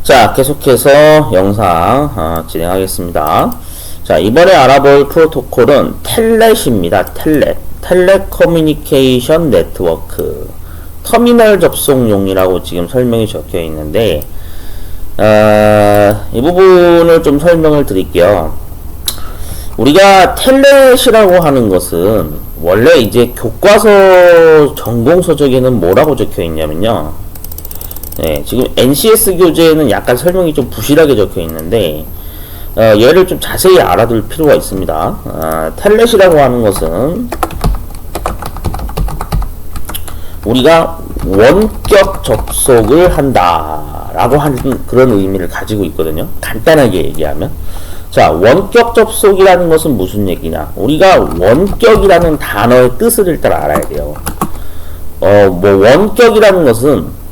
자, 계속해서 영상 진행하겠습니다. 자, 이번에 알아볼 프로토콜은 텔넷입니다. 텔넷 커뮤니케이션 네트워크 터미널 접속용이라고 지금 설명이 적혀 있는데, 이 부분을 좀 설명을 드릴게요. 우리가 텔넷이라고 하는 것은 원래 이제 교과서 전공서적에는 뭐라고 적혀 있냐면요. 네, 지금 NCS 교재에는 약간 설명이 좀 부실하게 적혀 있는데, 얘를 좀 자세히 알아둘 필요가 있습니다. 텔넷이라고 하는 것은 우리가 원격 접속을 한다라고 하는 그런 의미를 가지고 있거든요. 간단하게 얘기하면. 자, 원격 접속이라는 것은 무슨 얘기냐? 우리가 원격이라는 단어의 뜻을 일단 알아야 돼요. 뭐 원격이라는 것은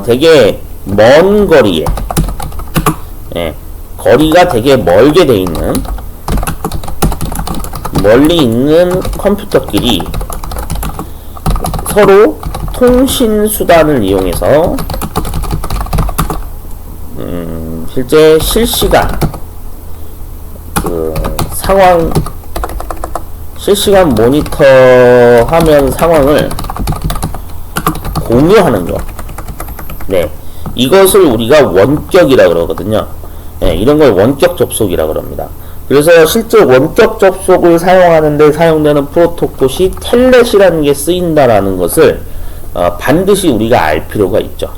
되게 먼 거리에, 거리가 되게 멀게 돼 있는, 멀리 있는 컴퓨터끼리 서로 통신 수단을 이용해서 실제 실시간 실시간 모니터 화면 상황을 공유하는 것. 네, 이것을 우리가 원격이라 그러거든요. 네, 이런 걸 원격 접속이라 그럽니다. 그래서 실제 원격 접속을 사용하는데 사용되는 프로토콜이 텔넷이라는 게 쓰인다라는 것을 반드시 우리가 알 필요가 있죠.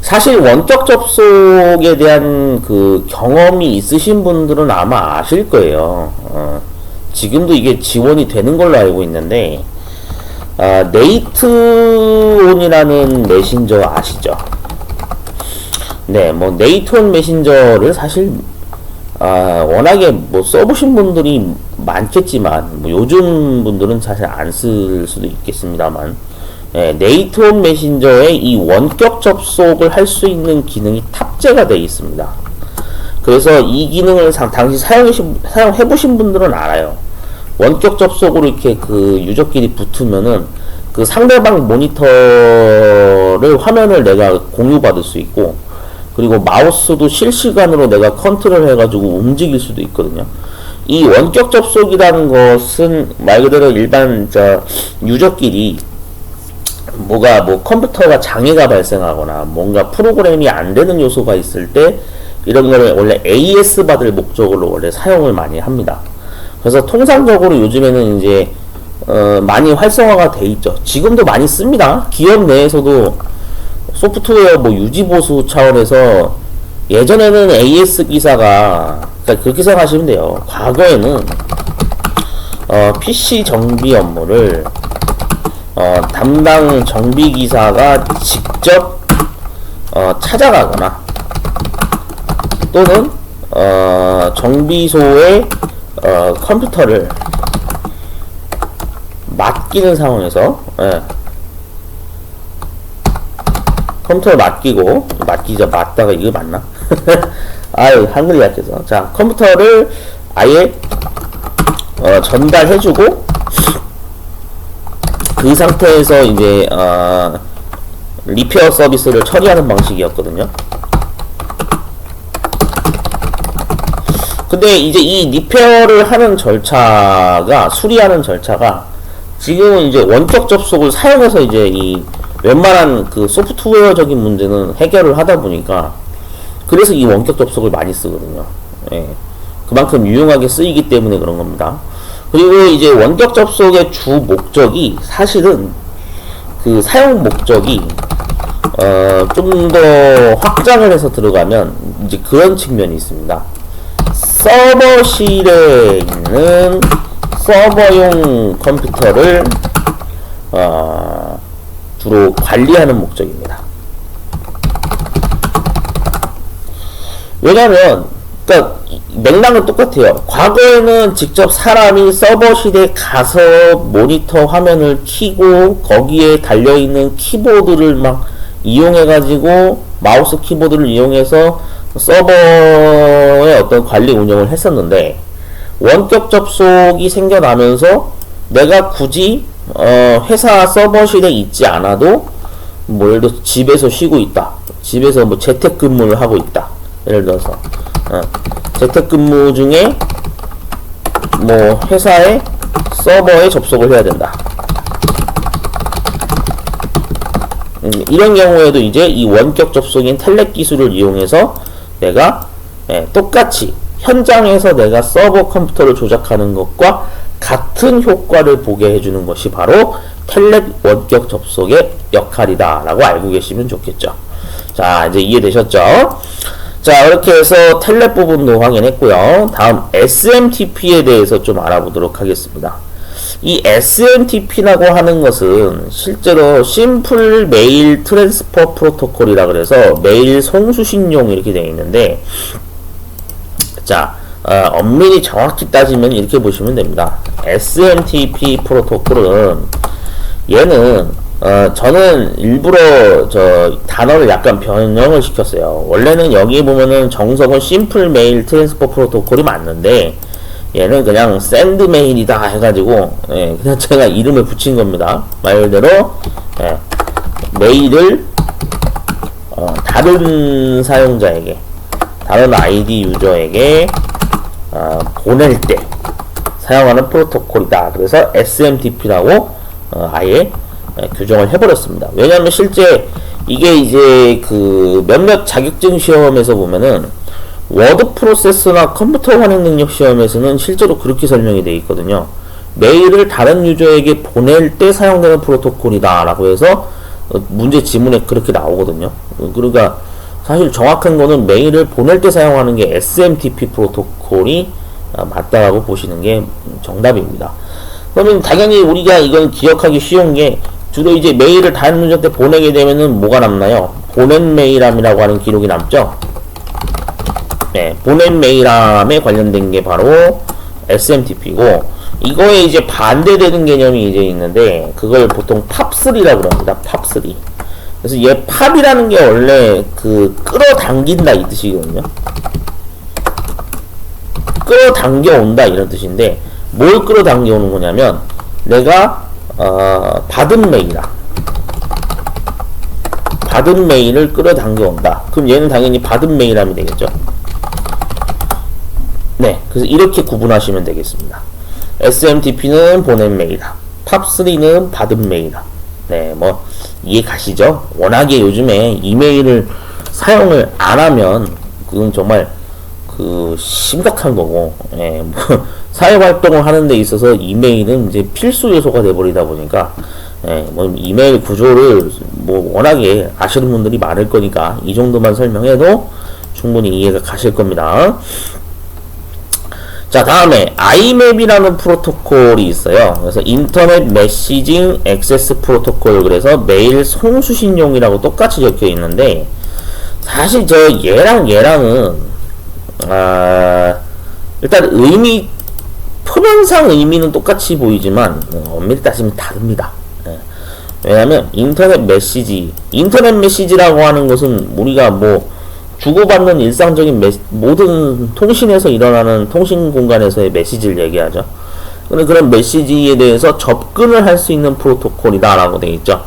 사실 원격 접속에 대한 그 경험이 있으신 분들은 아마 아실 거예요. 지금도 이게 지원이 되는 걸로 알고 있는데, 네이트온이라는 메신저 아시죠? 네, 뭐 네이트온 메신저를 사실 워낙에 뭐 써보신 분들이 많겠지만, 뭐 요즘 분들은 사실 안 쓸 수도 있겠습니다만, 네이트온 메신저에 이 원격 접속을 할 수 있는 기능이 탑재가 되어 있습니다. 그래서 이 기능을 당시 사용해보신 분들은 알아요. 원격 접속으로 이렇게 그 유저끼리 붙으면은 그 상대방 모니터를 화면을 내가 공유받을 수 있고, 그리고 마우스도 실시간으로 내가 컨트롤 해가지고 움직일 수도 있거든요. 이 원격 접속이라는 것은 말 그대로 일반 유저끼리 뭐 컴퓨터가 장애가 발생하거나 뭔가 프로그램이 안 되는 요소가 있을 때 이런 거를 원래 AS 받을 목적으로 원래 사용을 많이 합니다. 그래서 통상적으로 요즘에는 이제 많이 활성화가 돼 있죠. 지금도 많이 씁니다. 기업 내에서도 소프트웨어 뭐 유지 보수 차원에서 예전에는 AS 기사가, 그러니까 그렇게 생각하시면 돼요. 과거에는 PC 정비 업무를 담당 정비 기사가 직접 찾아가거나 또는 정비소의 컴퓨터를 맡기는 상황에서, 컴퓨터를 맡다가 이게 맞나? 아유, 한글이 약해서. 자, 컴퓨터를 아예 전달해주고 그 상태에서 이제 리페어 서비스를 처리하는 방식이었거든요. 근데 이제 이 리페어를 하는 절차가, 수리하는 절차가 지금은 이제 원격 접속을 사용해서 이제 이 웬만한 그 소프트웨어적인 문제는 해결을 하다 보니까, 그래서 이 원격 접속을 많이 쓰거든요. 그만큼 유용하게 쓰이기 때문에 그런 겁니다. 그리고 이제 원격 접속의 주 목적이, 사실은 그 사용 목적이 좀 더 확장을 해서 들어가면 이제 그런 측면이 있습니다. 서버실에 있는 서버용 컴퓨터를 주로 관리하는 목적입니다. 왜냐면, 그러니까 맥락은 똑같아요. 과거에는 직접 사람이 서버실에 가서 모니터 화면을 켜고 거기에 달려있는 키보드를 막 이용해가지고, 마우스 키보드를 이용해서 서버의 어떤 관리 운영을 했었는데, 원격 접속이 생겨나면서 내가 굳이 회사 서버실에 있지 않아도 뭐 예를 들어서 집에서 쉬고 있다. 집에서 뭐 재택근무를 하고 있다. 예를 들어서 재택근무 중에 뭐 회사의 서버에 접속을 해야 된다. 이런 경우에도 이제 이 원격 접속인 텔넷 기술을 이용해서 내가 똑같이 현장에서 내가 서버 컴퓨터를 조작하는 것과 같은 효과를 보게 해주는 것이 바로 텔넷 원격 접속의 역할이다 라고 알고 계시면 좋겠죠. 자, 이제 이해되셨죠? 자, 이렇게 해서 텔넷 부분도 확인했고요. 다음 SMTP에 대해서 좀 알아보도록 하겠습니다. 이 SMTP라고 하는 것은 실제로 심플 메일 트랜스퍼 프로토콜이라 그래서 메일 송수신용 이렇게 되어 있는데, 자, 엄밀히 정확히 따지면 이렇게 보시면 됩니다. SMTP 프로토콜은 얘는 저는 일부러 저 단어를 약간 변형을 시켰어요. 원래는 여기 보면은 정석은 심플 메일 트랜스퍼 프로토콜이 맞는데 얘는 그냥 샌드 메일이다 해가지고 그냥 제가 이름을 붙인 겁니다. 말 그대로 메일을 다른 사용자에게, 다른 아이디 유저에게 보낼 때 사용하는 프로토콜이다. 그래서 SMTP라고 아예 규정을 해버렸습니다. 왜냐하면 실제 이게 이제 그 몇몇 자격증 시험에서 보면은 워드 프로세서나 컴퓨터 활용 능력 시험에서는 실제로 그렇게 설명이 되어 있거든요. 메일을 다른 유저에게 보낼 때 사용되는 프로토콜이다 라고 해서 문제 지문에 그렇게 나오거든요. 그러니까 사실 정확한 거는 메일을 보낼 때 사용하는 게 SMTP 프로토콜이 맞다라고 보시는 게 정답입니다. 그러면 당연히 우리가 이건 기억하기 쉬운 게 주로 이제 메일을 다른 유저한테 보내게 되면은 뭐가 남나요? 보낸 메일함이라고 하는 기록이 남죠? 네, 보낸 메일함에 관련된 게 바로 SMTP고, 이거에 이제 반대되는 개념이 이제 있는데, 그걸 보통 팝3라고 합니다. 팝3. 그래서 얘 팝이라는 게 원래 그 끌어당긴다 이 뜻이거든요. 끌어당겨온다 이런 뜻인데, 뭘 끌어당겨오는 거냐면, 내가 받은 메일이다. 받은 메일을 끌어당겨온다. 그럼 얘는 당연히 받은 메일함이 되겠죠. 네, 그래서 이렇게 구분하시면 되겠습니다. SMTP는 보낸 메일함, 팝3는 받은 메일함. 네, 뭐 이해 가시죠? 워낙에 요즘에 이메일을 사용을 안 하면 그건 정말 그 심각한 거고, 뭐 사회 활동을 하는 데 있어서 이메일은 이제 필수 요소가 돼버리다 보니까, 뭐 이메일 구조를 뭐 워낙에 아시는 분들이 많을 거니까 이 정도만 설명해도 충분히 이해가 가실 겁니다. 자, 다음에 IMAP이라는 프로토콜이 있어요. 그래서 인터넷 메시징 액세스 프로토콜, 그래서 메일 송수신용이라고 똑같이 적혀 있는데, 사실 저 얘랑은 일단 의미, 표면상 의미는 똑같이 보이지만 엄밀히 따지면 다릅니다. 왜냐면 인터넷 메시지라고 하는 것은 우리가 뭐 주고받는 일상적인 모든 통신에서 일어나는 통신 공간에서의 메시지를 얘기하죠. 근데 그런 메시지에 대해서 접근을 할 수 있는 프로토콜이다 라고 되어 있죠.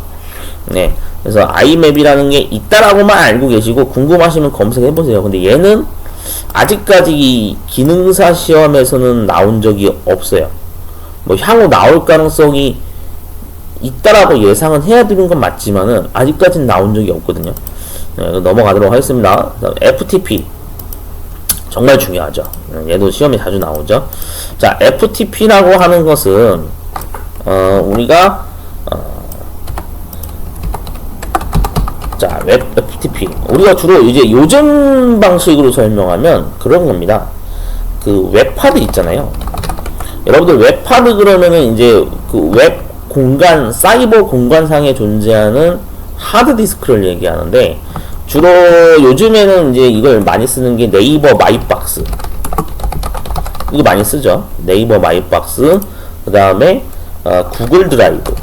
네, 그래서 IMAP이라는 게 있다라고만 알고 계시고 궁금하시면 검색해 보세요. 근데 얘는 아직까지 기능사 시험에서는 나온 적이 없어요. 뭐 향후 나올 가능성이 있다라고 예상은 해야 되는 건 맞지만은 아직까지는 나온 적이 없거든요. 네, 넘어가도록 하겠습니다. FTP 정말 중요하죠. 얘도 시험에 자주 나오죠. 자, FTP라고 하는 것은 우리가 자, 웹 FTP 우리가 주로 이제 요즘 방식으로 설명하면 그런 겁니다. 그 웹하드 있잖아요. 여러분들 웹하드 그러면은 이제 그 웹 공간, 사이버 공간상에 존재하는 하드디스크를 얘기하는데, 주로 요즘에는 이제 이걸 많이 쓰는 게 네이버 마이박스, 이거 많이 쓰죠. 네이버 마이박스, 그 다음에 구글 드라이브.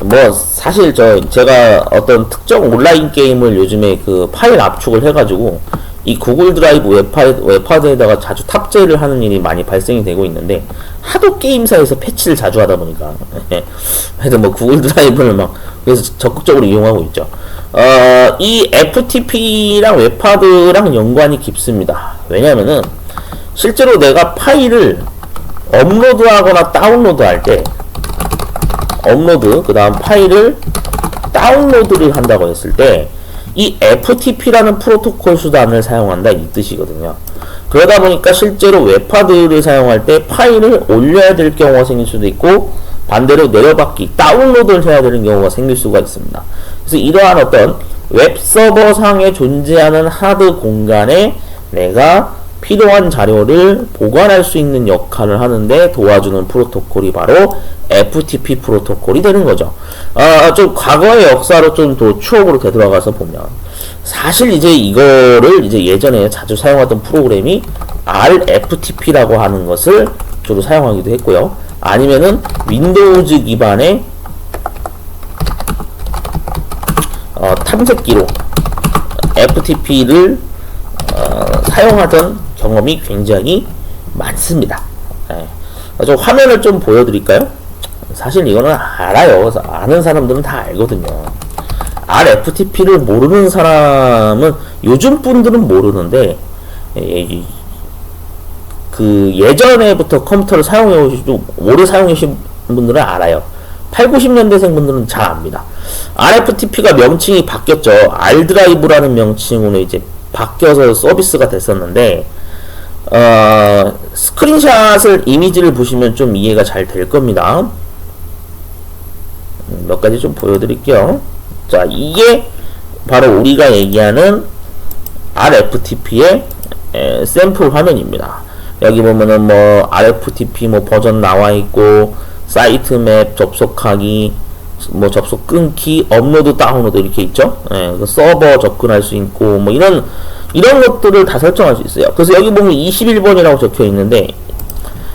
뭐 사실 제가 어떤 특정 온라인 게임을 요즘에 그 파일 압축을 해가지고 이 구글 드라이브 웹하드에다가 자주 탑재를 하는 일이 많이 발생이 되고 있는데, 하도 게임사에서 패치를 자주 하다 보니까 그래서 뭐 구글 드라이브를 막 그래서 적극적으로 이용하고 있죠. 이 FTP랑 웹하드랑 연관이 깊습니다. 왜냐면은 실제로 내가 파일을 업로드하거나 다운로드할 때, 업로드 그 다음 파일을 다운로드를 한다고 했을 때 이 FTP라는 프로토콜 수단을 사용한다, 이 뜻이거든요. 그러다 보니까 실제로 웹하드를 사용할 때 파일을 올려야 될 경우가 생길 수도 있고, 반대로 내려받기, 다운로드를 해야 되는 경우가 생길 수가 있습니다. 그래서 이러한 어떤 웹서버 상에 존재하는 하드 공간에 내가 필요한 자료를 보관할 수 있는 역할을 하는데 도와주는 프로토콜이 바로 FTP 프로토콜이 되는 거죠. 좀 과거의 역사로 좀 더 추억으로 되돌아가서 보면, 사실 이제 이거를 이제 예전에 자주 사용하던 프로그램이 RFTP라고 하는 것을 주로 사용하기도 했고요. 아니면은 윈도우즈 기반의 탐색기로 FTP를 사용하던 경험이 굉장히 많습니다. 좀 화면을 좀 보여드릴까요? 사실 이거는 알아요. 아는 사람들은 다 알거든요. RFTP를 모르는 사람은, 요즘 분들은 모르는데, 그 예전에부터 컴퓨터를 사용해 오시고 오래 사용해 오신 분들은 알아요. 8, 90년대생 분들은 잘 압니다. RFTP가 명칭이 바뀌었죠. R드라이브라는 명칭으로 이제 바뀌어서 서비스가 됐었는데, 스크린샷을, 이미지를 보시면 좀 이해가 잘 될 겁니다. 몇 가지 좀 보여드릴게요. 자, 이게 바로 우리가 얘기하는 RFTP의 샘플 화면입니다. 여기 보면은 뭐 RFTP 뭐 버전 나와 있고, 사이트 맵, 접속하기, 뭐 접속 끊기, 업로드 다운로드 이렇게 있죠. 서버 접근할 수 있고, 뭐 이런 것들을 다 설정할 수 있어요. 그래서 여기 보면 21번이라고 적혀 있는데,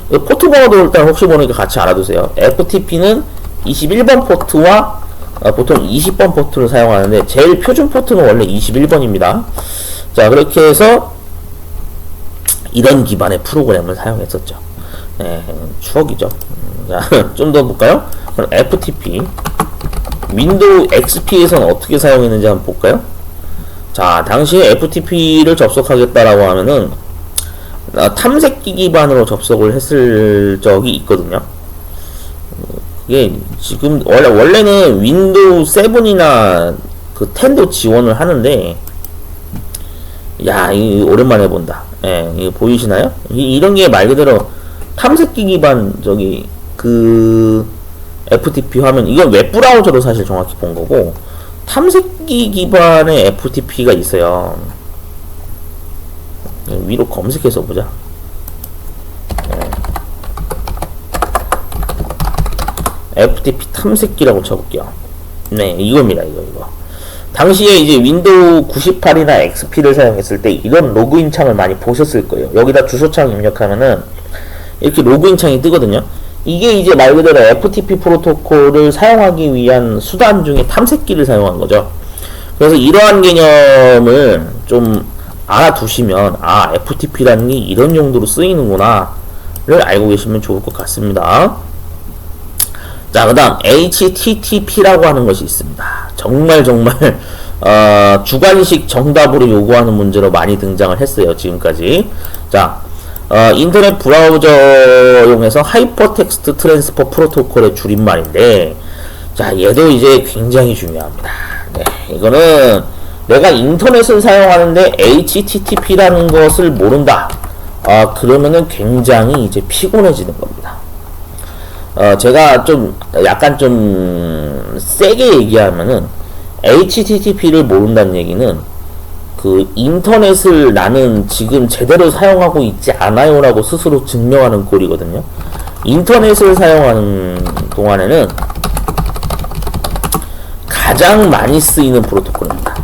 포트 번호도 일단 혹시 모르니까 같이 알아두세요. FTP는 21번 포트와 보통 20번 포트를 사용하는데, 제일 표준 포트는 원래 21번입니다. 자, 그렇게 해서 이런 기반의 프로그램을 사용했었죠. 추억이죠. 자, 좀 더 볼까요? 그럼 FTP, 윈도우 XP에서는 어떻게 사용했는지 한번 볼까요? 자, 당시에 FTP를 접속하겠다라고 하면은 탐색기 기반으로 접속을 했을 적이 있거든요. 그게 지금 원래는 윈도우 7이나 그 10도 지원을 하는데, 야, 이 오랜만에 본다. 이거 보이시나요? 이런 게 말 그대로 탐색기 기반 그 FTP 화면, 이건 웹브라우저로 사실 정확히 본 거고, 탐색기 기반의 FTP가 있어요. 위로 검색해서 보자. FTP 탐색기라고 쳐볼게요. 네, 이겁니다. 이거. 당시에 이제 윈도우 98이나 XP를 사용했을 때 이런 로그인 창을 많이 보셨을 거예요. 여기다 주소창 입력하면은 이렇게 로그인 창이 뜨거든요. 이게 이제 말 그대로 FTP 프로토콜을 사용하기 위한 수단 중에 탐색기를 사용한 거죠. 그래서 이러한 개념을 좀 알아두시면, FTP라는 게 이런 용도로 쓰이는구나 를 알고 계시면 좋을 것 같습니다. 자, 그 다음 HTTP라고 하는 것이 있습니다. 정말 주관식 정답으로 요구하는 문제로 많이 등장을 했어요, 지금까지. 자, 인터넷 브라우저용에서 하이퍼텍스트 트랜스퍼 프로토콜의 줄임말인데, 자, 얘도 이제 굉장히 중요합니다. 네, 이거는 내가 인터넷을 사용하는데 HTTP라는 것을 모른다. 그러면은 굉장히 이제 피곤해지는 겁니다. 제가 약간 좀 세게 얘기하면은, HTTP를 모른다는 얘기는 그 인터넷을 나는 지금 제대로 사용하고 있지 않아요 라고 스스로 증명하는 꼴이거든요. 인터넷을 사용하는 동안에는 가장 많이 쓰이는 프로토콜입니다.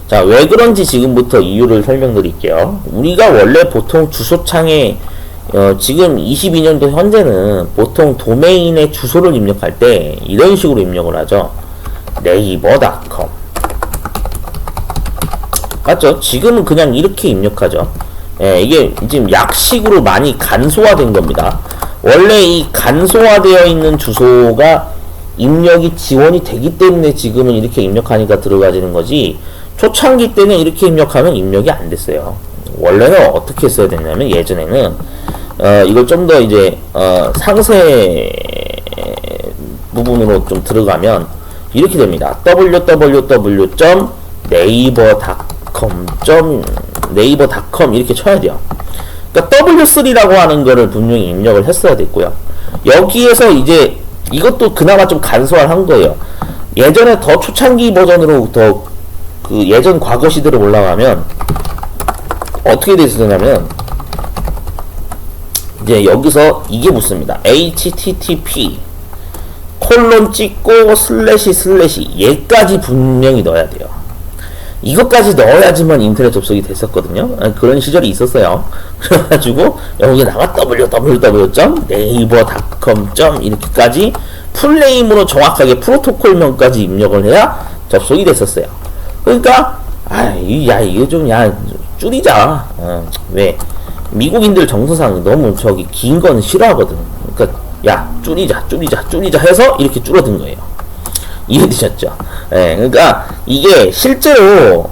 자, 왜 그런지 지금부터 이유를 설명드릴게요. 우리가 원래 보통 주소창에 지금 22년도 현재는 보통 도메인의 주소를 입력할 때 이런 식으로 입력을 하죠. 네이버.com 맞죠? 지금은 그냥 이렇게 입력하죠. 예, 이게 지금 약식으로 많이 간소화된 겁니다. 원래 이 간소화되어 있는 주소가 입력이 지원이 되기 때문에 지금은 이렇게 입력하니까 들어가지는 거지, 초창기 때는 이렇게 입력하면 입력이 안 됐어요. 원래는 어떻게 써야 됐냐면, 예전에는 이걸 좀 더 이제 상세 부분으로 좀 들어가면 이렇게 됩니다. www.naver.com 이렇게 쳐야 돼요. 그러니까 W3라고 하는 거를 분명히 입력을 했어야 됐고요. 여기에서 이제 이것도 그나마 좀 간소화한 거예요. 예전에 더 초창기 버전으로 더 그 예전 과거 시대로 올라가면 어떻게 됐었냐면, 이제 여기서 이게 붙습니다. http 콜론 찍고 슬래시 얘까지 분명히 넣어야 돼요. 이것까지 넣어야지만 인터넷 접속이 됐었거든요. 그런 시절이 있었어요. 그래가지고 여기다가 www.naver.com 이렇게까지 풀네임으로 정확하게 프로토콜명까지 입력을 해야 접속이 됐었어요. 그러니까 이거 좀 줄이자. 왜? 미국인들 정서상 너무 저기 긴 건 싫어하거든. 그러니까 줄이자 해서 이렇게 줄어든 거예요. 이해되셨죠? 예, 그러니까 이게 실제로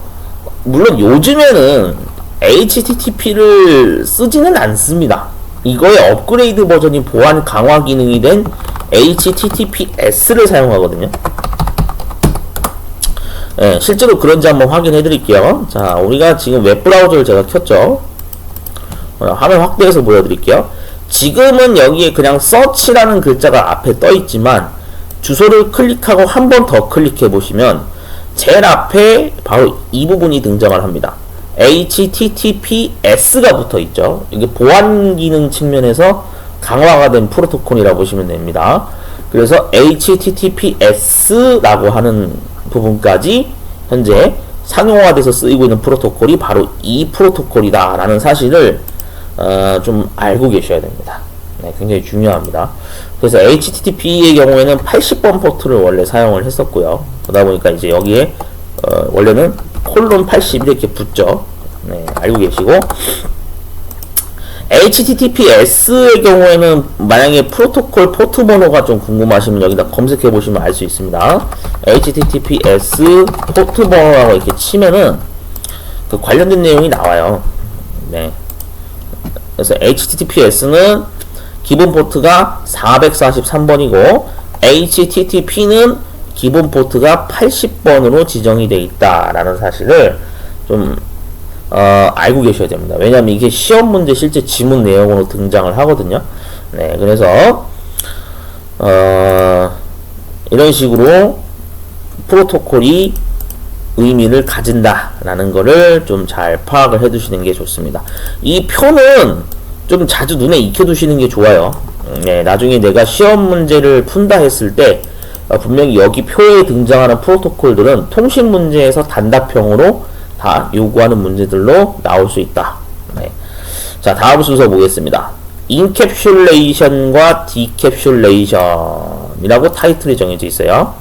물론 요즘에는 HTTP를 쓰지는 않습니다. 이거의 업그레이드 버전이 보안 강화 기능이 된 HTTPS를 사용하거든요. 예, 실제로 그런지 한번 확인해 드릴게요. 자, 우리가 지금 웹브라우저를 제가 켰죠. 화면 확대해서 보여드릴게요. 지금은 여기에 그냥 서치라는 글자가 앞에 떠 있지만, 주소를 클릭하고 한 번 더 클릭해 보시면 제일 앞에 바로 이 부분이 등장을 합니다. HTTPS가 붙어 있죠. 이게 보안 기능 측면에서 강화가 된 프로토콜이라고 보시면 됩니다. 그래서 HTTPS라고 하는 부분까지 현재 상용화돼서 쓰이고 있는 프로토콜이 바로 이 프로토콜이다 라는 사실을 좀 알고 계셔야 됩니다. 네, 굉장히 중요합니다. 그래서 HTTP의 경우에는 80번 포트를 원래 사용을 했었고요. 그러다 보니까 이제 여기에 원래는 콜론 80 이렇게 붙죠. 네, 알고 계시고, HTTPS의 경우에는 만약에 프로토콜 포트 번호가 좀 궁금하시면 여기다 검색해 보시면 알 수 있습니다. HTTPS 포트 번호라고 이렇게 치면은 그 관련된 내용이 나와요. 네. 그래서 HTTPS는 기본 포트가 443번이고 HTTP는 기본 포트가 80번으로 지정이 되어 있다라는 사실을 좀 알고 계셔야 됩니다. 왜냐하면 이게 시험 문제 실제 지문 내용으로 등장을 하거든요. 네, 그래서 이런 식으로 프로토콜이 의미를 가진다라는 거를 좀 잘 파악을 해두시는 게 좋습니다. 이 표는 좀 자주 눈에 익혀두시는 게 좋아요. 네, 나중에 내가 시험 문제를 푼다 했을 때 분명히 여기 표에 등장하는 프로토콜들은 통신 문제에서 단답형으로 다 요구하는 문제들로 나올 수 있다. 네. 자, 다음 순서 보겠습니다. 인캡슐레이션과 디캡슐레이션이라고 타이틀이 정해져 있어요.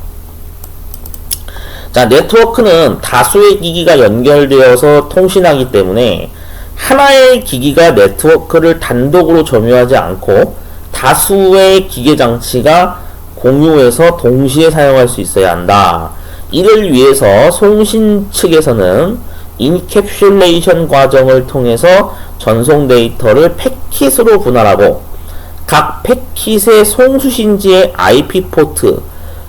자, 네트워크는 다수의 기기가 연결되어서 통신하기 때문에 하나의 기기가 네트워크를 단독으로 점유하지 않고 다수의 기계 장치가 공유해서 동시에 사용할 수 있어야 한다. 이를 위해서 송신 측에서는 인캡슐레이션 과정을 통해서 전송 데이터를 패킷으로 분할하고 각 패킷의 송수신지의 IP 포트,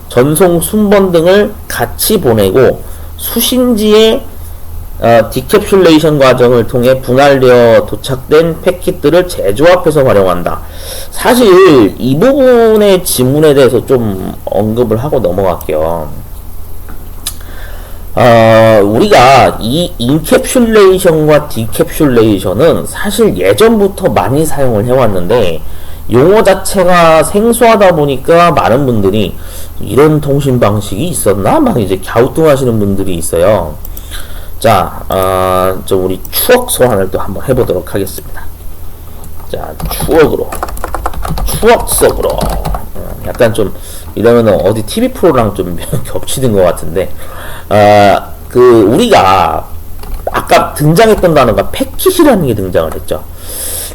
전송 순번 등을 같이 보내고 수신지의 디캡슐레이션 과정을 통해 분할되어 도착된 패킷들을 재조합해서 활용한다. 사실 이 부분의 지문에 대해서 좀 언급을 하고 넘어갈게요. 우리가 이 인캡슐레이션과 디캡슐레이션은 사실 예전부터 많이 사용을 해왔는데 용어 자체가 생소하다 보니까 많은 분들이 이런 통신 방식이 있었나? 막 이제 갸우뚱하시는 분들이 있어요. 자, 우리 추억 소환을 또 한번 해보도록 하겠습니다. 자, 추억 속으로. 약간 좀 이러면은 어디 TV 프로랑 좀 겹치는 것 같은데, 우리가 아까 등장했던 단어가 패킷이라는 게 등장을 했죠.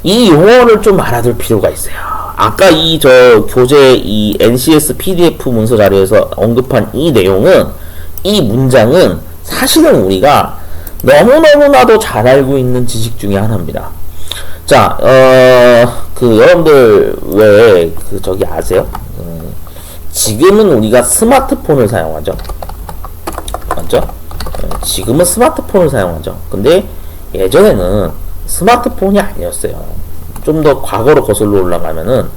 이 용어를 좀 알아둘 필요가 있어요. 아까 이 교재 이 NCS PDF 문서 자료에서 언급한 이 내용은, 이 문장은 사실은 우리가 너무너무나도 잘 알고 있는 지식 중에 하나입니다. 자, 여러분들 왜 저기 아세요? 지금은 우리가 스마트폰을 사용하죠. 맞죠? 지금은 스마트폰을 사용하죠. 근데 예전에는 스마트폰이 아니었어요. 좀 더 과거로 거슬러 올라가면은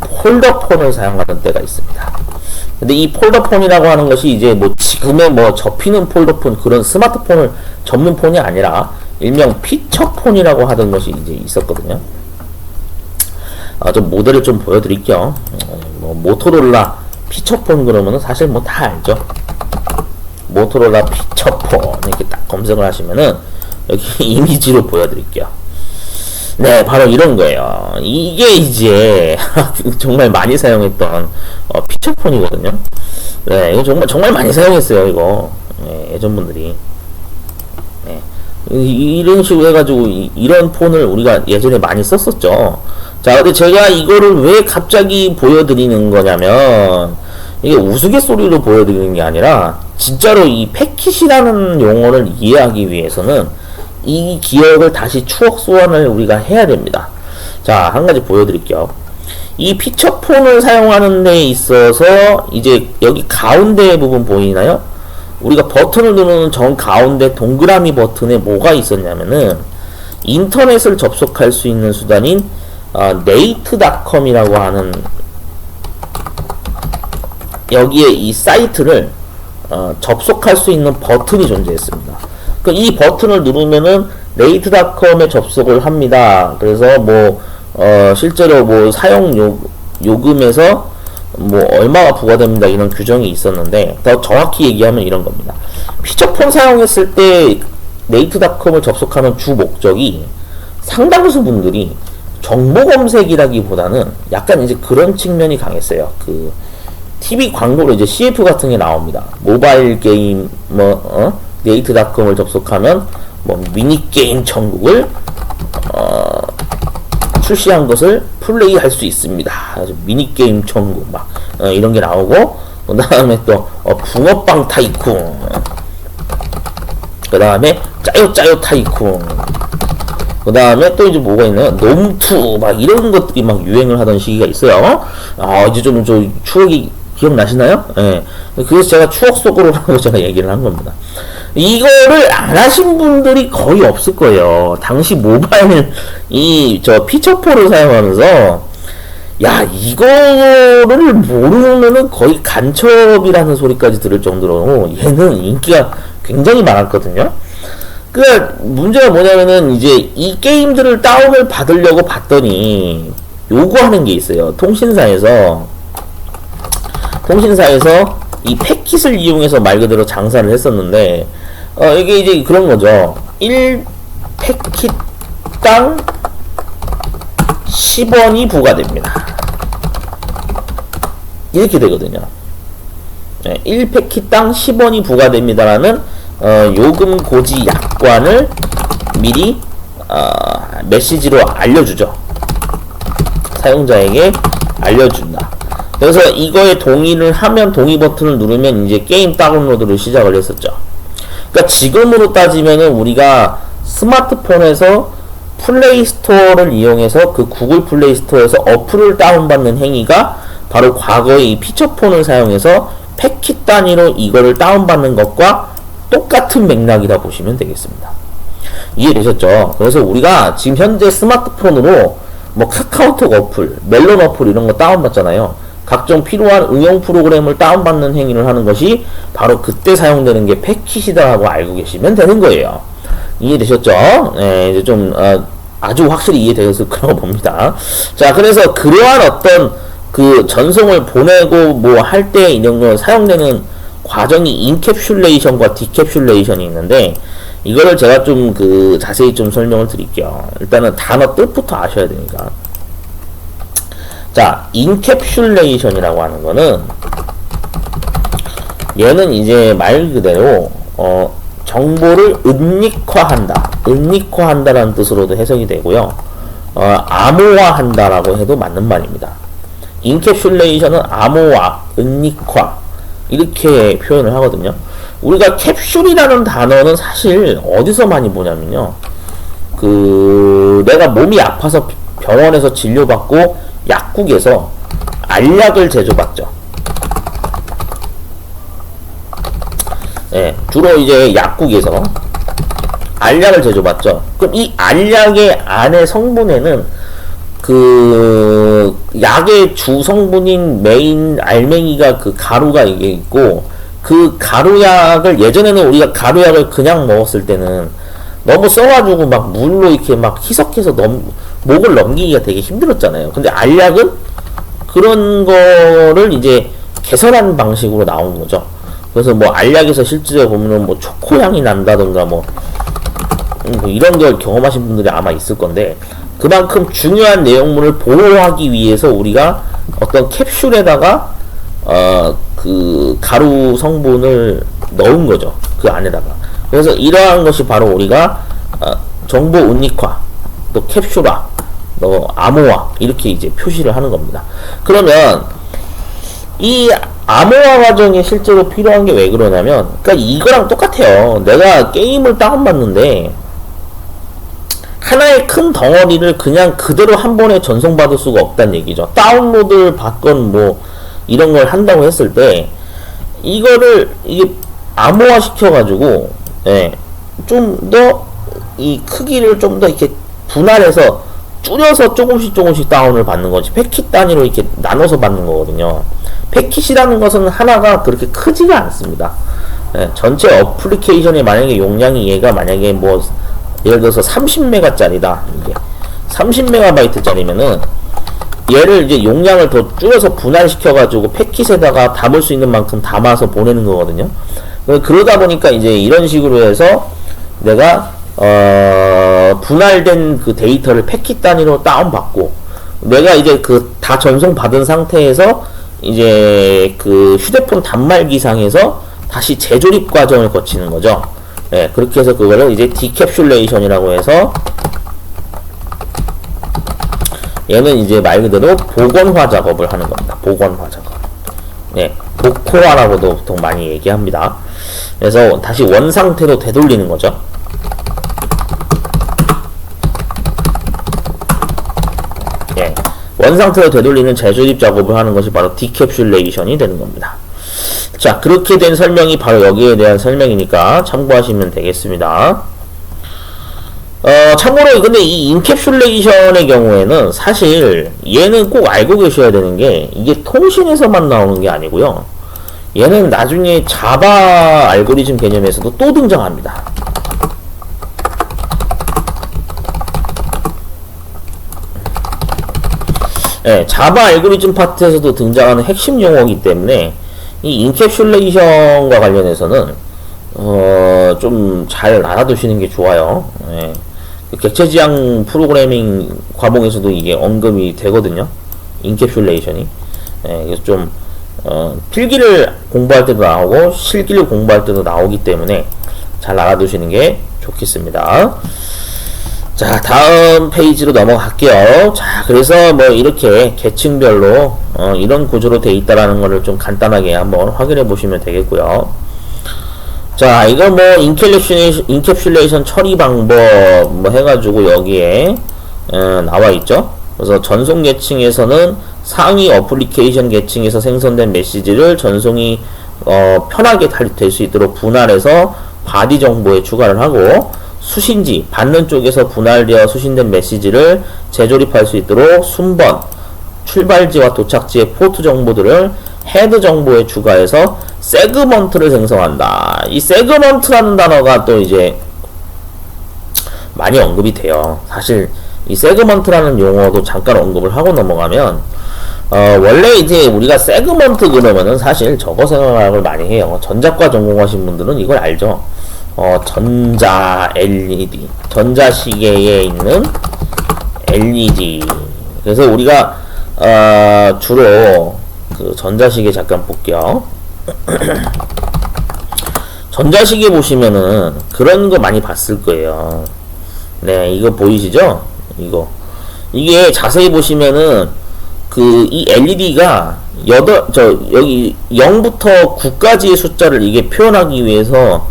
폴더폰을 사용하는 때가 있습니다. 근데 이 폴더폰이라고 하는 것이 이제 뭐 지금의 뭐 접히는 폴더폰, 그런 스마트폰을 접는 폰이 아니라 일명 피처폰이라고 하던 것이 이제 있었거든요. 좀 모델을 좀 보여드릴게요. 뭐 모토로라 피처폰 그러면은 사실 뭐 다 알죠. 모토로라 피처폰 이렇게 딱 검색을 하시면은 여기 이미지로 보여드릴게요. 네, 바로 이런 거예요. 이게 이제 정말 많이 사용했던 피처폰이거든요. 네, 이거 정말 많이 사용했어요. 이거 예전 분들이. 네, 이런 식으로 해가지고 이런 폰을 우리가 예전에 많이 썼었죠. 자, 근데 제가 이거를 왜 갑자기 보여드리는 거냐면, 이게 우스갯소리로 보여드리는 게 아니라 진짜로 이 패킷이라는 용어를 이해하기 위해서는 이 기억을 다시 추억 소환을 우리가 해야 됩니다. 자, 한 가지 보여드릴게요. 이 피처폰을 사용하는 데 있어서 이제 여기 가운데 부분 보이나요? 우리가 버튼을 누르는 정 가운데 동그라미 버튼에 뭐가 있었냐면은 인터넷을 접속할 수 있는 수단인 네이트닷컴이라고 하는 여기에 이 사이트를 접속할 수 있는 버튼이 존재했습니다. 이 버튼을 누르면은 네이트닷컴에 접속을 합니다. 그래서 뭐 실제로 뭐 사용 요금에서 뭐 얼마가 부과됩니다, 이런 규정이 있었는데, 더 정확히 얘기하면 이런 겁니다. 피처폰 사용했을 때 네이트닷컴을 접속하는 주 목적이 상당수 분들이 정보 검색이라기보다는 약간 이제 그런 측면이 강했어요. 그 TV 광고로 이제 CF 같은 게 나옵니다. 모바일 게임 네이트닷컴을 접속하면 뭐 미니게임 천국을 출시한 것을 플레이할 수 있습니다. 미니게임 천국 막 이런 게 나오고, 그 다음에 또 붕어빵 타이쿤, 그 다음에 짜요짜요 타이쿤, 그 다음에 또 이제 뭐가 있나요? 놈투 막 이런 것들이 막 유행을 하던 시기가 있어요. 이제 좀 추억이 기억나시나요? 예. 그래서 제가 추억 속으로 하고 제가 얘기를 한 겁니다. 이거를 안 하신 분들이 거의 없을 거예요. 당시 모바일 피처폰을 사용하면서 야, 이거를 모르면은 거의 간첩이라는 소리까지 들을 정도로 얘는 인기가 굉장히 많았거든요. 그러니까 문제가 뭐냐면은 이제 이 게임들을 다운을 받으려고 봤더니 요구하는 게 있어요. 통신사에서 이 패킷을 이용해서 말 그대로 장사를 했었는데, 이게 이제 그런 거죠. 1패킷당 10원이 부과됩니다. 이렇게 되거든요. 1패킷당 10원이 부과됩니다라는 요금 고지 약관을 미리 메시지로 알려주죠. 사용자에게 알려준다. 그래서 이거에 동의를 하면, 동의 버튼을 누르면 이제 게임 다운로드를 시작을 했었죠. 그러니까 지금으로 따지면은 우리가 스마트폰에서 플레이스토어를 이용해서 그 구글 플레이스토어에서 어플을 다운받는 행위가 바로 과거의 이 피처폰을 사용해서 패킷 단위로 이거를 다운받는 것과 똑같은 맥락이다 보시면 되겠습니다. 이해되셨죠? 그래서 우리가 지금 현재 스마트폰으로 뭐 카카오톡 어플, 멜론 어플 이런 거 다운받잖아요. 각종 필요한 응용 프로그램을 다운받는 행위를 하는 것이 바로 그때 사용되는 게 패킷이다라고 알고 계시면 되는 거예요. 이해되셨죠? 네, 이제 좀 아주 확실히 이해되었을 거라고 봅니다. 자, 그래서 그러한 어떤 그 전송을 보내고 뭐 할 때 이런 거 사용되는 과정이 인캡슐레이션과 디캡슐레이션이 있는데, 이거를 제가 좀 자세히 좀 설명을 드릴게요. 일단은 단어 뜻부터 아셔야 되니까. 자, 인캡슐레이션이라고 하는 거는, 얘는 이제 말 그대로 정보를 은닉화한다. 은닉화한다라는 뜻으로도 해석이 되고요. 암호화한다라고 해도 맞는 말입니다. 인캡슐레이션은 암호화, 은닉화 이렇게 표현을 하거든요. 우리가 캡슐이라는 단어는 사실 어디서 많이 보냐면요. 내가 몸이 아파서 병원에서 진료받고 약국에서 알약을 제조받죠. 네, 주로 이제 약국에서 알약을 제조받죠. 그럼 이 알약의 안에 성분에는 약의 주 성분인 메인 알맹이가 가루가 이게 있고, 가루약을 예전에는 우리가 가루약을 그냥 먹었을 때는 너무 써가지고 막 물로 이렇게 막 희석해서 목을 넘기기가 되게 힘들었잖아요. 근데 알약은 그런 거를 이제 개선한 방식으로 나온 거죠. 그래서 뭐 알약에서 실제로 보면 뭐 초코향이 난다던가 뭐 이런 걸 경험하신 분들이 아마 있을 건데, 그만큼 중요한 내용물을 보호하기 위해서 우리가 어떤 캡슐에다가 가루 성분을 넣은 거죠. 그 안에다가. 그래서 이러한 것이 바로 우리가 정보 은닉화, 또 캡슐화, 또 암호화 이렇게 이제 표시를 하는 겁니다. 그러면 이 암호화 과정에 실제로 필요한 게 왜 그러냐면, 그러니까 이거랑 똑같아요. 내가 게임을 다운받는데 하나의 큰 덩어리를 그냥 그대로 한 번에 전송받을 수가 없다는 얘기죠. 다운로드를 받건 뭐 이런 걸 한다고 했을 때 이거를 이게 암호화 시켜가지고 좀 더 이 크기를 좀 더 이렇게 분할해서 줄여서 조금씩 다운을 받는 거지, 패킷 단위로 이렇게 나눠서 받는 거거든요. 패킷이라는 것은 하나가 그렇게 크지가 않습니다. 전체 어플리케이션의 만약에 용량이 얘가 만약에 뭐 예를 들어서 30메가짜리다. 이게 30메가바이트짜리면은 얘를 이제 용량을 더 줄여서 분할시켜가지고 패킷에다가 담을 수 있는 만큼 담아서 보내는 거거든요. 그러다 보니까 이제 이런 식으로 해서 내가 분할된 그 데이터를 패킷 단위로 다운받고, 내가 이제 다 전송 받은 상태에서 이제 휴대폰 단말기상에서 다시 재조립 과정을 거치는 거죠. 네, 그렇게 해서 그거를 이제 디캡슐레이션이라고 해서, 얘는 이제 말 그대로 복원화 작업을 하는 겁니다. 복원화 작업. 네, 복호화라고도 보통 많이 얘기합니다. 그래서 다시 원 상태로 되돌리는 거죠. 네, 원 상태로 되돌리는 재조립 작업을 하는 것이 바로 디캡슐레이션이 되는 겁니다. 자, 그렇게 된 설명이 바로 여기에 대한 설명이니까 참고하시면 되겠습니다. 참고로 근데 이 인캡슐레이션의 경우에는 사실 얘는 꼭 알고 계셔야 되는 게, 이게 통신에서만 나오는 게 아니고요. 얘는 나중에 자바 알고리즘 개념에서도 또 등장합니다. 네, 자바 알고리즘 파트에서도 등장하는 핵심 용어이기 때문에 이 인캡슐레이션과 관련해서는 좀 잘 알아두시는 게 좋아요. 네. 객체지향 프로그래밍 과목에서도 이게 언급이 되거든요. 인캡슐레이션이. 네, 그래서 좀 필기를 공부할 때도 나오고 실기를 공부할 때도 나오기 때문에 잘 알아두시는 게 좋겠습니다. 자, 다음 페이지로 넘어갈게요. 자, 그래서 뭐 이렇게 계층별로 이런 구조로 돼 있다라는 거를 좀 간단하게 한번 확인해 보시면 되겠고요. 자, 이거 뭐 인캡슐레이션 처리 방법 뭐 해가지고 여기에 나와 있죠. 그래서 전송 계층에서는 상위 어플리케이션 계층에서 생성된 메시지를 전송이 편하게 될 수 있도록 분할해서 바디 정보에 추가를 하고, 수신지, 받는 쪽에서 분할되어 수신된 메시지를 재조립할 수 있도록 순번, 출발지와 도착지의 포트 정보들을 헤드 정보에 추가해서 세그먼트를 생성한다. 이 세그먼트라는 단어가 또 이제 많이 언급이 돼요. 사실 이 세그먼트라는 용어도 잠깐 언급을 하고 넘어가면, 원래 이제 우리가 세그먼트 그러면은 사실 저거 생각을 많이 해요. 전자과 전공하신 분들은 이걸 알죠. 전자 LED, 전자시계에 있는 LED. 그래서 우리가 주로 그 전자시계 잠깐 볼게요. 전자시계 보시면은 그런 거 많이 봤을 거예요. 네, 이거 보이시죠? 이게 자세히 보시면은 이 LED가 여기 0부터 9까지의 숫자를 이게 표현하기 위해서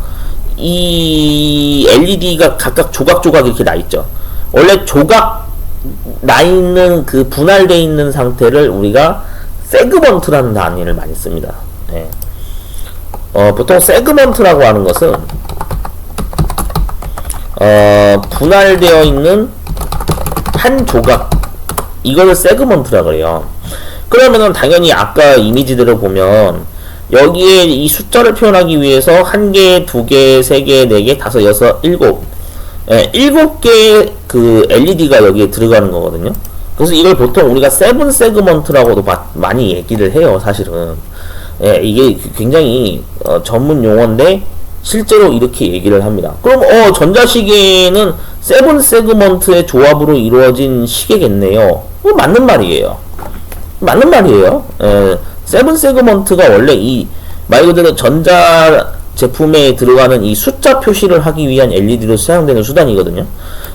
이 LED가 각각 조각조각 이렇게 나 있죠. 원래 조각 나 있는 분할되어 있는 상태를 우리가 세그먼트라는 단위를 많이 씁니다. 네. 보통 세그먼트라고 하는 것은 분할되어 있는 한 조각, 이거를 세그먼트라 그래요. 그러면은 당연히 아까 이미지대로 보면 여기에 이 숫자를 표현하기 위해서 1개, 2개, 3개, 4개, 5, 6, 7 7개의 LED가 여기에 들어가는 거거든요. 그래서 이걸 보통 우리가 세븐 세그먼트라고도 많이 얘기를 해요, 사실은. 예, 이게 굉장히 전문 용어인데 실제로 이렇게 얘기를 합니다. 그럼 전자시계는 세븐 세그먼트의 조합으로 이루어진 시계겠네요. 맞는 말이에요. 맞는 말이에요. 예, 세븐 세그먼트가 원래 말 그대로 전자 제품에 들어가는 이 숫자 표시를 하기 위한 LED로 사용되는 수단이거든요.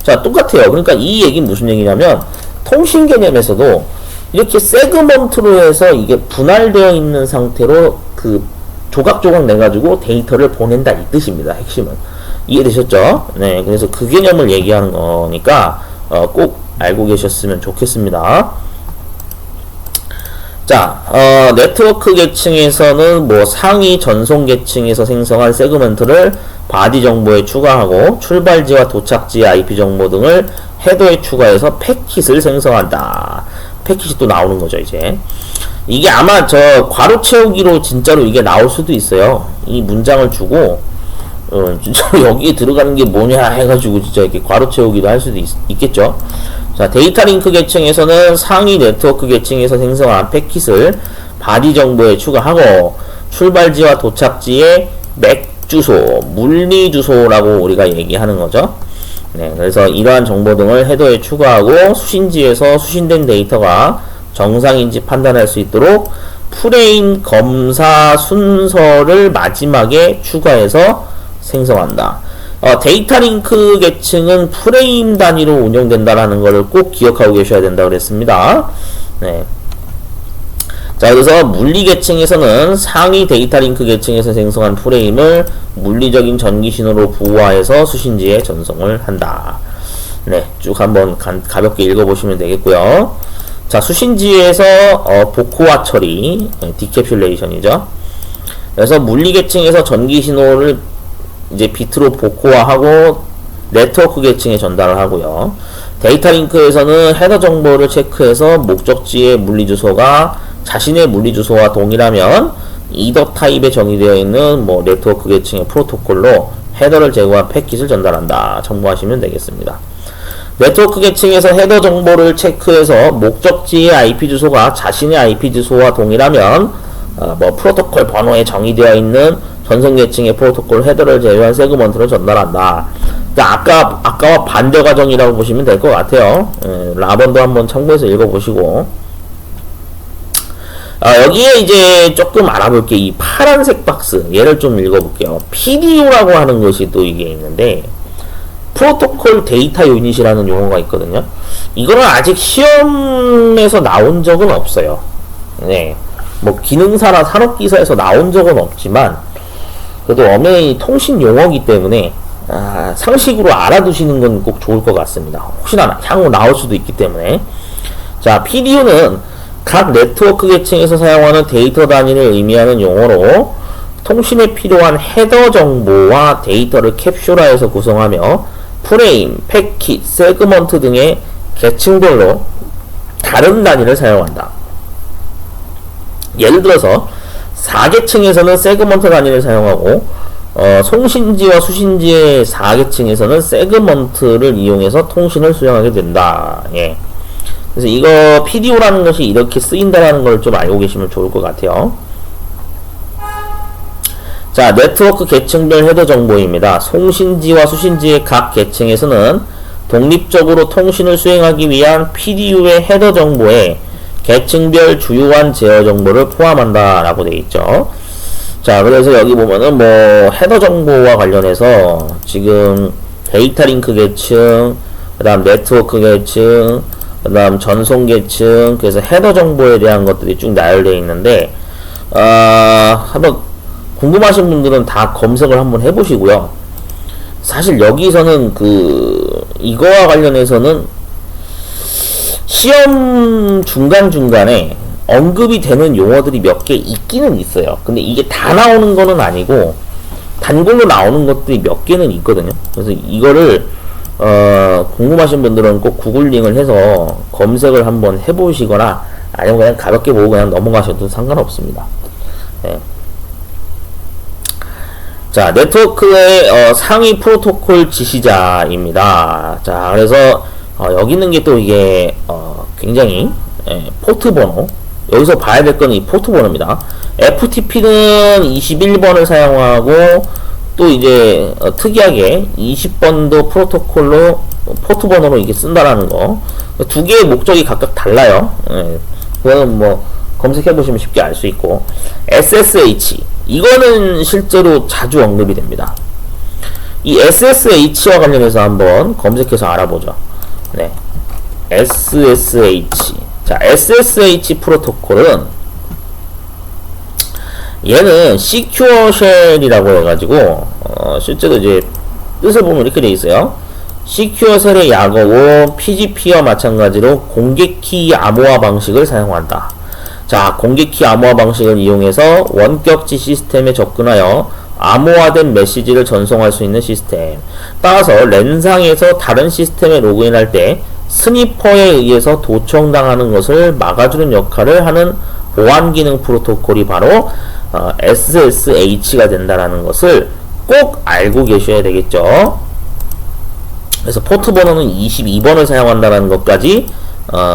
자, 똑같아요. 그러니까 이 얘기는 무슨 얘기냐면 통신 개념에서도 이렇게 세그먼트로 해서 이게 분할되어 있는 상태로 조각조각 내가지고 데이터를 보낸다, 이 뜻입니다. 핵심은. 이해되셨죠? 네. 그래서 그 개념을 얘기하는 거니까 꼭 알고 계셨으면 좋겠습니다. 자, 네트워크 계층에서는 상위 전송 계층에서 생성한 세그먼트를 바디 정보에 추가하고 출발지와 도착지의 IP 정보 등을 헤더에 추가해서 패킷을 생성한다. 패킷이 또 나오는 거죠, 이제. 이게 아마 괄호 채우기로 진짜로 이게 나올 수도 있어요. 이 문장을 주고, 진짜로 여기에 들어가는 게 뭐냐 해가지고 진짜 이렇게 괄호 채우기도 할 수도 있겠죠. 자, 데이터 링크 계층에서는 상위 네트워크 계층에서 생성한 패킷을 바디 정보에 추가하고 출발지와 도착지의 맥 주소, 물리 주소라고 우리가 얘기하는 거죠. 네, 그래서 이러한 정보 등을 헤더에 추가하고 수신지에서 수신된 데이터가 정상인지 판단할 수 있도록 프레임 검사 순서를 마지막에 추가해서 생성한다. 데이터 링크 계층은 프레임 단위로 운영된다라는 것을 꼭 기억하고 계셔야 된다고 그랬습니다. 네. 자, 그래서 물리 계층에서는 상위 데이터 링크 계층에서 생성한 프레임을 물리적인 전기 신호로 부호화해서 수신지에 전송을 한다. 네, 쭉 한번 가볍게 읽어보시면 되겠고요. 자, 수신지에서 복호화 처리, 디캡슐레이션이죠. 그래서 물리 계층에서 전기 신호를 이제 비트로 복호화하고 네트워크 계층에 전달을 하고요. 데이터 링크에서는 헤더 정보를 체크해서 목적지의 물리 주소가 자신의 물리 주소와 동일하면 이더 타입에 정의되어 있는 네트워크 계층의 프로토콜로 헤더를 제거한 패킷을 전달한다. 참고하시면 되겠습니다. 네트워크 계층에서 헤더 정보를 체크해서 목적지의 IP 주소가 자신의 IP 주소와 동일하면 프로토콜 번호에 정의되어 있는 전송 계층의 프로토콜 헤더를 제외한 세그먼트를 전달한다. 그러니까 아까와 반대 과정이라고 보시면 될 것 같아요. 라번도 한번 참고해서 읽어보시고. 여기에 이제 조금 알아볼게. 이 파란색 박스 얘를 좀 읽어볼게요. PDU라고 하는 것이 또 이게 있는데 프로토콜 데이터 유닛이라는 용어가 있거든요. 이거는 아직 시험에서 나온 적은 없어요. 네, 기능사나 산업기사에서 나온 적은 없지만 그래도 엄연히 통신 용어이기 때문에 상식으로 알아두시는 건 꼭 좋을 것 같습니다. 혹시나 향후 나올 수도 있기 때문에. 자, PDU는 각 네트워크 계층에서 사용하는 데이터 단위를 의미하는 용어로 통신에 필요한 헤더 정보와 데이터를 캡슐화해서 구성하며 프레임, 패킷, 세그먼트 등의 계층별로 다른 단위를 사용한다. 예를 들어서 4계층에서는 세그먼트 단위를 사용하고 송신지와 수신지의 4계층에서는 세그먼트를 이용해서 통신을 수행하게 된다. 예. 그래서 이거 PDO라는 것이 이렇게 쓰인다라는 걸 좀 알고 계시면 좋을 것 같아요. 자, 네트워크 계층별 헤더 정보입니다. 송신지와 수신지의 각 계층에서는 독립적으로 통신을 수행하기 위한 PDU의 헤더 정보에 계층별 주요한 제어 정보를 포함한다 라고 되어 있죠. 자, 그래서 여기 보면은 뭐 헤더 정보와 관련해서 지금 데이터 링크 계층, 그 다음 네트워크 계층, 그 다음 전송 계층, 그래서 헤더 정보에 대한 것들이 쭉 나열되어 있는데, 한번 궁금하신 분들은 다 검색을 한번 해보시고요. 사실 여기서는 이거와 관련해서는 시험 중간중간에 언급이 되는 용어들이 몇 개 있기는 있어요. 근데 이게 다 나오는 거는 아니고 단골로 나오는 것들이 몇 개는 있거든요. 그래서 이거를 궁금하신 분들은 꼭 구글링을 해서 검색을 한번 해보시거나 아니면 그냥 가볍게 보고 그냥 넘어가셔도 상관없습니다. 네. 자, 네트워크의 상위 프로토콜 지시자입니다. 자, 그래서 여기 있는 게 또 이게 굉장히 포트 번호, 여기서 봐야 될 건 이 포트 번호입니다. FTP는 21번을 사용하고 또 이제 특이하게 20번도 프로토콜로 포트 번호로 이게 쓴다라는 거. 두 개의 목적이 각각 달라요. 그거는 뭐 검색해 보시면 쉽게 알 수 있고, SSH 이거는 실제로 자주 언급이 됩니다. 이 SSH와 관련해서 한번 검색해서 알아보죠. 네, SSH. 자, SSH 프로토콜은 얘는 Secure Shell이라고 해가지고 실제로 이제 뜻을 보면 이렇게 돼 있어요. Secure Shell의 약어고 PGP와 마찬가지로 공개키 암호화 방식을 사용한다. 자, 공개키 암호화 방식을 이용해서 원격지 시스템에 접근하여 암호화된 메시지를 전송할 수 있는 시스템. 따라서 랜상에서 다른 시스템에 로그인할 때 스니퍼에 의해서 도청당하는 것을 막아주는 역할을 하는 보안 기능 프로토콜이 바로 SSH가 된다라는 것을 꼭 알고 계셔야 되겠죠. 그래서 포트 번호는 22번을 사용한다는 것까지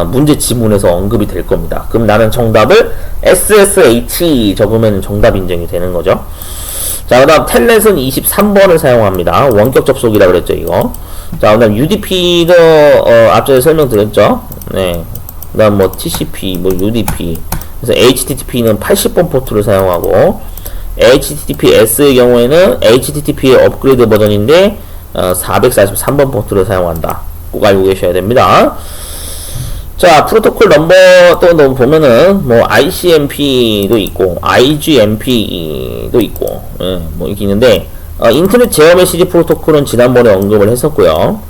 문제 지문에서 언급이 될 겁니다. 그럼 나는 정답을 SSH 적으면 정답 인정이 되는 거죠. 자, 그 다음 텔넷은 23번을 사용합니다. 원격 접속이라 그랬죠, 이거. 자, 그 다음 UDP도 앞전에 설명드렸죠. 네. 그 다음 뭐 TCP, 뭐 UDP. 그래서 HTTP는 80번 포트를 사용하고, HTTPS의 경우에는 HTTP의 업그레이드 버전인데 443번 포트를 사용한다. 꼭 알고 계셔야 됩니다. 자, 프로토콜 넘버 또 보면은 뭐 ICMP도 있고 IGMP도 있고 뭐 이렇게 있는데, 인터넷 제어 메시지 프로토콜은 지난번에 언급을 했었고요.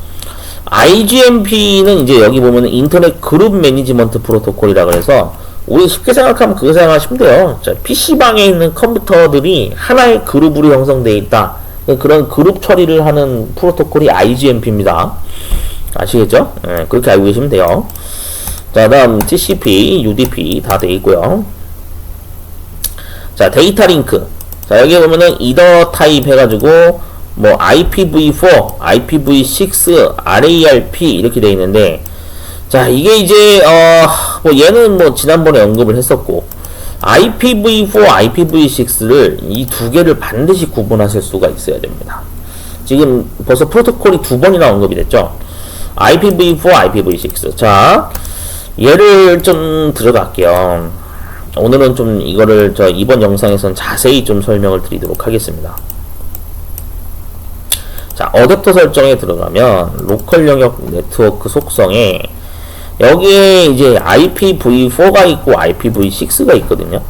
IGMP는 이제 여기 보면은 인터넷 그룹 매니지먼트 프로토콜이라 그래서 우리 쉽게 생각하면 그거 생각하시면 돼요. 자, PC방에 있는 컴퓨터들이 하나의 그룹으로 형성되어 있다. 그런 그룹 처리를 하는 프로토콜이 IGMP입니다. 아시겠죠? 네, 그렇게 알고 계시면 돼요. 자, 다음 TCP, UDP 다 돼 있고요. 자, 데이터 링크. 자, 여기 보면은 이더 타입 해가지고 뭐 IPv4, IPv6, RARP 이렇게 돼 있는데, 자, 이게 이제 뭐 얘는 뭐 지난번에 언급을 했었고, IPv4, IPv6를 이 두 개를 반드시 구분하실 수가 있어야 됩니다. 지금 벌써 프로토콜이 두 번이나 언급이 됐죠. IPv4, IPv6. 자, 얘를 좀 들어갈게요. 오늘은 좀 이거를 이번 영상에선 자세히 좀 설명을 드리도록 하겠습니다. 자, 어댑터 설정에 들어가면 로컬 영역 네트워크 속성에 여기에 이제 IPv4가 있고 IPv6가 있거든요.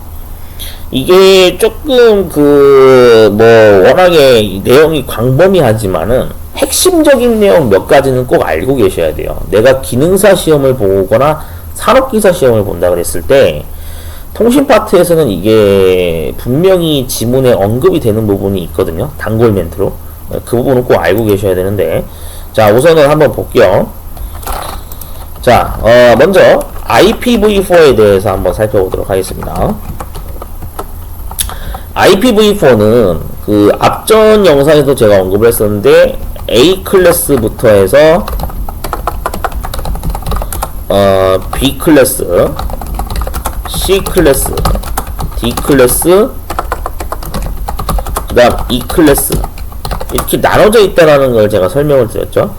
이게 조금 뭐 워낙에 내용이 광범위하지만은 핵심적인 내용 몇 가지는 꼭 알고 계셔야 돼요. 내가 기능사 시험을 보거나 산업기사 시험을 본다 그랬을 때 통신 파트에서는 이게 분명히 지문에 언급이 되는 부분이 있거든요. 단골 멘트로. 그 부분은 꼭 알고 계셔야 되는데, 자, 우선은 한번 볼게요. 자, 먼저 IPv4에 대해서 한번 살펴보도록 하겠습니다. IPv4는 그 앞전 영상에도 제가 언급을 했었는데 A 클래스부터 해서 B 클래스, C 클래스, D 클래스, 그 다음 E 클래스 이렇게 나눠져 있다라는 걸 제가 설명을 드렸죠.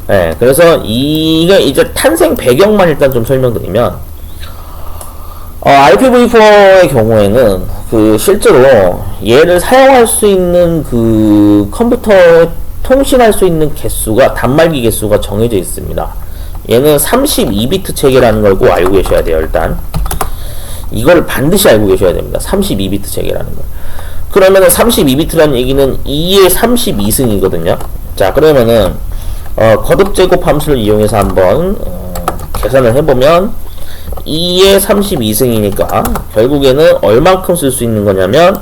네, 그래서 이게 이제 탄생 배경만 일단 좀 설명드리면, IPv4의 경우에는 그 실제로 얘를 사용할 수 있는 그 컴퓨터에 통신할 수 있는 개수가 단말기 개수가 정해져 있습니다. 얘는 32비트 체계라는 걸 꼭 알고 계셔야 돼요. 일단 이걸 반드시 알고 계셔야 됩니다. 32비트 체계라는 걸. 그러면은 32비트라는 얘기는 2의 32승이거든요. 자, 그러면은 거듭 제곱 함수를 이용해서 한번 계산을 해보면 2의 32승이니까 결국에는 얼만큼 쓸 수 있는 거냐면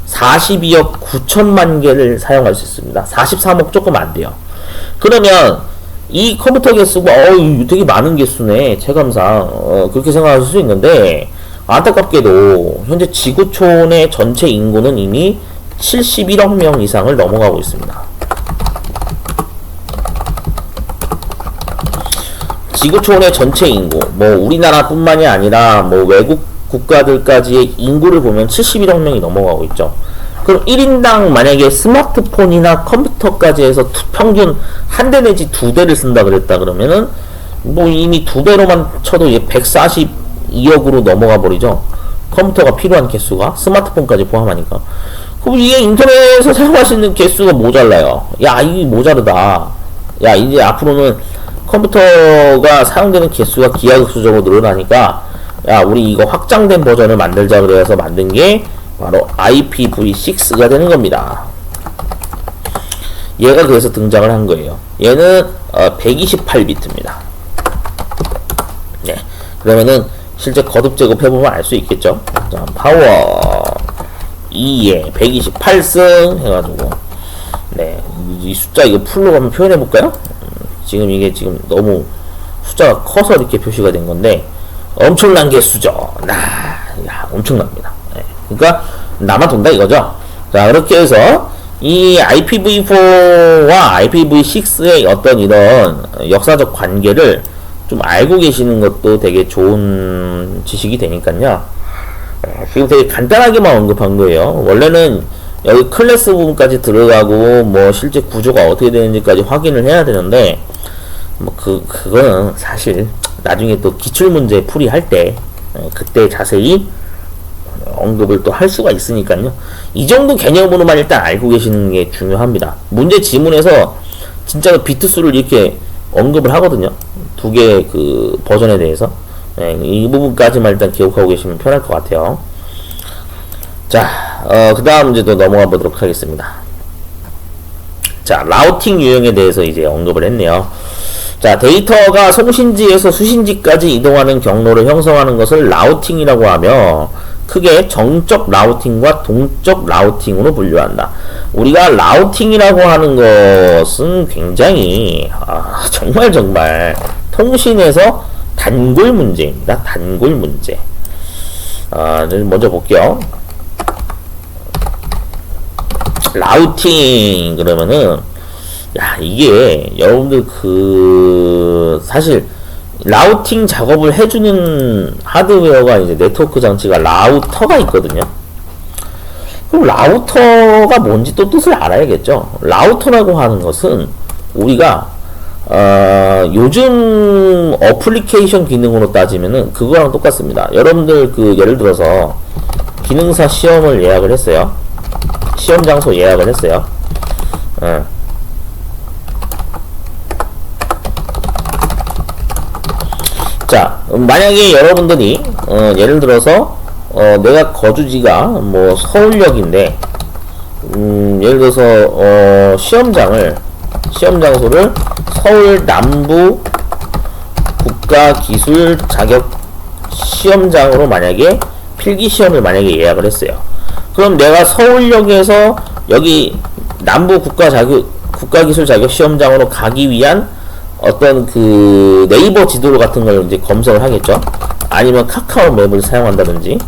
42억 9천만 개를 사용할 수 있습니다. 43억 조금 안 돼요. 그러면 이 컴퓨터 개수가 되게 많은 개수네, 체감상. 그렇게 생각하실 수 있는데 안타깝게도 현재 지구촌의 전체 인구는 이미 71억 명 이상을 넘어가고 있습니다. 지구촌의 전체 인구, 뭐 우리나라뿐만이 아니라 뭐 외국 국가들까지의 인구를 보면 71억 명이 넘어가고 있죠. 그럼 1인당 만약에 스마트폰이나 컴퓨터까지 해서 평균 한 대 내지 두 대를 쓴다 그랬다 그러면은 뭐 이미 두 배로만 쳐도 142억으로 넘어가 버리죠. 컴퓨터가 필요한 개수가 스마트폰까지 포함하니까. 그럼 이게 인터넷에서 사용할 수 있는 개수가 모자라요. 야, 이게 모자르다. 야, 이제 앞으로는 컴퓨터가 사용되는 개수가 기하급수적으로 늘어나니까 야, 우리 이거 확장된 버전을 만들자 그래서 만든 게 바로 IPv6가 되는 겁니다. 얘가 그래서 등장을 한 거예요. 얘는 128비트입니다. 네, 그러면은 실제 거듭 제곱해보면 알 수 있겠죠. 자, 파워 2에 128승 해가지고, 네, 이 숫자 이거 풀로 한번 표현해볼까요? 지금 이게 지금 너무 숫자가 커서 이렇게 표시가 된 건데 엄청난 개수죠. 야, 엄청납니다. 네. 그러니까 나만 돈다 이거죠. 자, 그렇게 해서 이 IPv4와 IPv6의 어떤 이런 역사적 관계를 좀 알고 계시는 것도 되게 좋은 지식이 되니까요. 지금 되게 간단하게만 언급한 거예요. 원래는 여기 클래스 부분까지 들어가고 뭐 실제 구조가 어떻게 되는지까지 확인을 해야 되는데 뭐 그거는 사실 나중에 또 기출문제 풀이할 때 그때 자세히 언급을 또 할 수가 있으니까요. 이 정도 개념으로만 일단 알고 계시는 게 중요합니다. 문제 지문에서 진짜로 비트 수를 이렇게 언급을 하거든요. 두 개의 그 버전에 대해서. 네, 이 부분까지만 일단 기억하고 계시면 편할 것 같아요. 자, 그 다음 문제도 넘어가 보도록 하겠습니다. 자, 라우팅 유형에 대해서 이제 언급을 했네요. 자, 데이터가 송신지에서 수신지까지 이동하는 경로를 형성하는 것을 라우팅이라고 하며 크게 정적 라우팅과 동적 라우팅으로 분류한다. 우리가 라우팅이라고 하는 것은 굉장히 정말 통신에서 단골 문제입니다. 단골 문제. 먼저 볼게요. 라우팅 그러면은 야, 이게 여러분들 사실 라우팅 작업을 해주는 하드웨어가 이제 네트워크 장치가 라우터가 있거든요. 그럼 라우터가 뭔지 또 뜻을 알아야겠죠. 라우터라고 하는 것은 우리가 요즘 어플리케이션 기능으로 따지면은 그거랑 똑같습니다. 여러분들 예를 들어서 기능사 시험을 예약을 했어요. 시험 장소 예약을 했어요. 자, 만약에 여러분들이 예를 들어서 내가 거주지가 뭐 서울역인데 예를 들어서 시험 장소를 서울 남부 국가기술 자격 시험장으로 만약에 필기 시험을 만약에 예약을 했어요. 그럼 내가 서울역에서 여기 남부 국가기술 자격 시험장으로 가기 위한 어떤 네이버 지도 같은 걸 이제 검색을 하겠죠. 아니면 카카오 맵을 사용한다든지.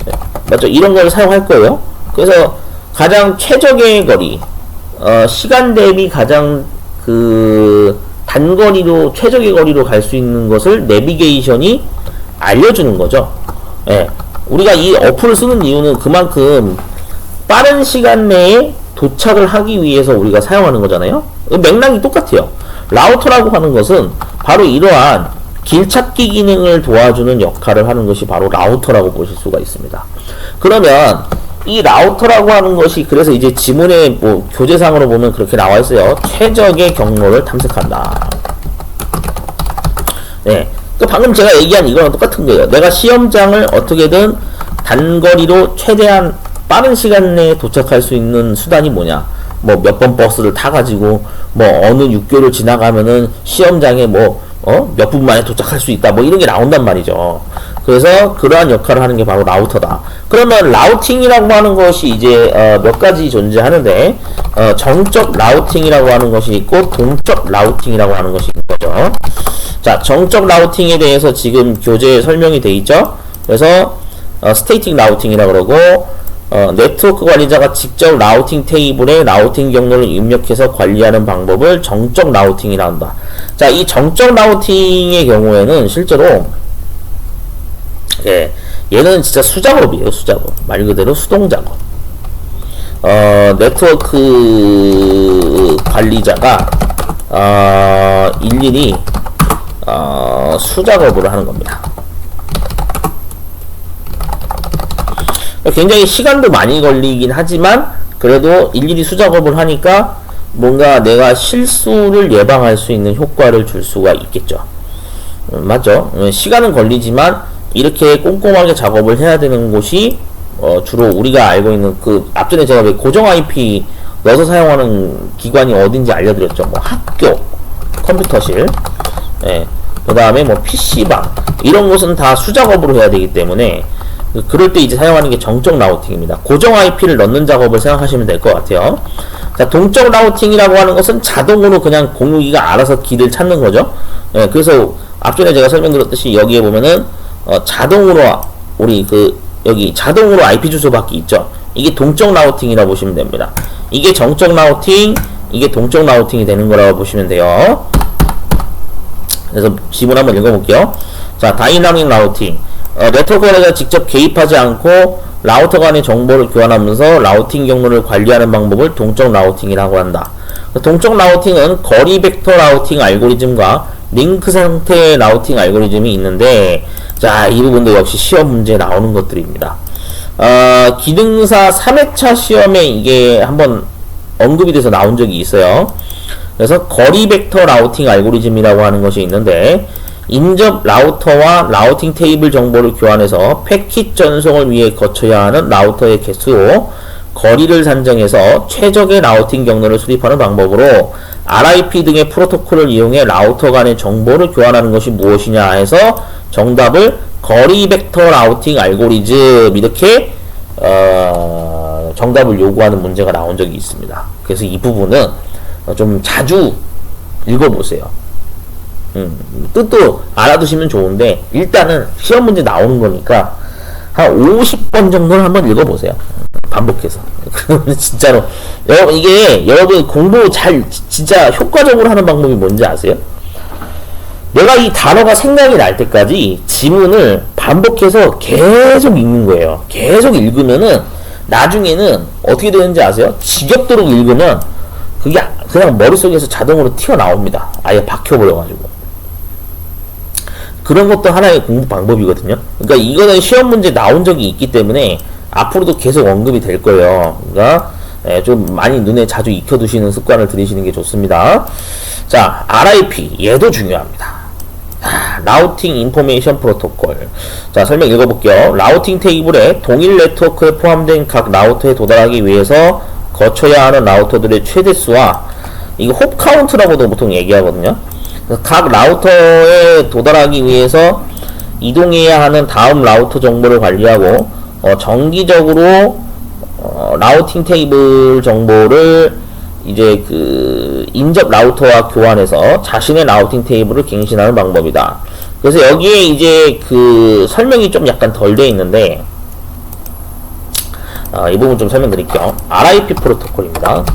네, 맞죠? 이런 걸 사용할 거예요. 그래서 가장 최적의 거리, 시간 대비 가장 단거리로, 최적의 거리로 갈 수 있는 것을 내비게이션이 알려주는 거죠. 예. 우리가 이 어플을 쓰는 이유는 그만큼 빠른 시간 내에 도착을 하기 위해서 우리가 사용하는 거잖아요. 맥락이 똑같아요. 라우터라고 하는 것은 바로 이러한 길찾기 기능을 도와주는 역할을 하는 것이 바로 라우터라고 보실 수가 있습니다. 그러면 이 라우터라고 하는 것이 그래서 이제 지문의 뭐 교재상으로 보면 그렇게 나와 있어요. 최적의 경로를 탐색한다. 네. 그 방금 제가 얘기한 이거랑 똑같은 거예요. 내가 시험장을 어떻게든 단거리로 최대한 빠른 시간 내에 도착할 수 있는 수단이 뭐냐? 뭐 몇 번 버스를 타가지고 뭐 어느 육교를 지나가면은 시험장에 뭐 몇 분 만에 도착할 수 있다. 뭐 이런 게 나온단 말이죠. 그래서 그러한 역할을 하는 게 바로 라우터다. 그러면 라우팅이라고 하는 것이 이제 몇 가지 존재하는데 정적 라우팅이라고 하는 것이 있고 동적 라우팅이라고 하는 것이 있는 거죠. 자, 정적 라우팅에 대해서 지금 교재에 설명이 돼 있죠. 그래서 스테이틱 라우팅이라고 그러고 네트워크 관리자가 직접 라우팅 테이블에 라우팅 경로를 입력해서 관리하는 방법을 정적 라우팅이라 한다. 자, 이 정적 라우팅의 경우에는 실제로 얘는 진짜 수작업이에요. 수작업. 말 그대로 수동작업. 네트워크 관리자가 일일이 수작업을 하는 겁니다. 굉장히 시간도 많이 걸리긴 하지만 그래도 일일이 수작업을 하니까 뭔가 내가 실수를 예방할 수 있는 효과를 줄 수가 있겠죠. 맞죠? 시간은 걸리지만 이렇게 꼼꼼하게 작업을 해야 되는 곳이 주로 우리가 알고 있는 그 앞전에 제가 왜 고정 IP 넣어서 사용하는 기관이 어딘지 알려드렸죠. 뭐 학교, 컴퓨터실, 그 다음에 뭐 PC방 이런 곳은 다 수작업으로 해야 되기 때문에 그럴 때 이제 사용하는 게 정적 라우팅입니다. 고정 IP를 넣는 작업을 생각하시면 될 것 같아요. 자, 동적 라우팅이라고 하는 것은 자동으로 그냥 공유기가 알아서 길을 찾는 거죠. 그래서 앞전에 제가 설명드렸듯이 여기에 보면은 자동으로 우리 여기 자동으로 IP 주소 받기 있죠. 이게 동적 라우팅이라고 보시면 됩니다. 이게 정적 라우팅, 이게 동적 라우팅이 되는 거라고 보시면 돼요. 그래서 지문 한번 읽어볼게요. 자, 다이나믹 라우팅. 네트워크 관리자가 직접 개입하지 않고 라우터 간의 정보를 교환하면서 라우팅 경로를 관리하는 방법을 동적 라우팅이라고 한다. 동적 라우팅은 거리 벡터 라우팅 알고리즘과 링크 상태의 라우팅 알고리즘이 있는데, 자, 이 부분도 역시 시험 문제에 나오는 것들입니다. 기능사 3회차 시험에 이게 한번 언급이 돼서 나온 적이 있어요. 그래서 거리 벡터 라우팅 알고리즘이라고 하는 것이 있는데, 인접 라우터와 라우팅 테이블 정보를 교환해서 패킷 전송을 위해 거쳐야 하는 라우터의 개수로 거리를 산정해서 최적의 라우팅 경로를 수립하는 방법으로 RIP 등의 프로토콜을 이용해 라우터 간의 정보를 교환하는 것이 무엇이냐 해서 정답을 거리 벡터 라우팅 알고리즘 이렇게 정답을 요구하는 문제가 나온 적이 있습니다. 그래서 이 부분은 좀 자주 읽어보세요. 뜻도 알아두시면 좋은데 일단은 시험 문제 나오는 거니까 한 50번 정도는 한번 읽어보세요. 반복해서. 그러면 진짜로 여러분 공부 잘 진짜 효과적으로 하는 방법이 뭔지 아세요? 내가 이 단어가 생각이 날 때까지 지문을 반복해서 계속 읽는 거예요. 계속 읽으면은 나중에는 어떻게 되는지 아세요? 지겹도록 읽으면 그게 그냥 머릿속에서 자동으로 튀어나옵니다. 아예 박혀버려가지고. 그런 것도 하나의 공부 방법이거든요. 그러니까 이거는 시험 문제 나온 적이 있기 때문에 앞으로도 계속 언급이 될 거예요. 그러니까 좀 많이 눈에 자주 익혀두시는 습관을 들이시는 게 좋습니다. 자, RIP 얘도 중요합니다. 라우팅 인포메이션 프로토콜. 자, 설명 읽어볼게요. 라우팅 테이블에 동일 네트워크에 포함된 각 라우터에 도달하기 위해서 거쳐야 하는 라우터들의 최대수와 이거 홉 카운트라고도 보통 얘기하거든요. 각 라우터에 도달하기 위해서 이동해야 하는 다음 라우터 정보를 관리하고 정기적으로 라우팅 테이블 정보를 이제 인접 라우터와 교환해서 자신의 라우팅 테이블을 갱신하는 방법이다. 그래서 여기에 이제 설명이 좀 약간 덜 돼 있는데 이 부분 좀 설명드릴게요. RIP 프로토콜입니다.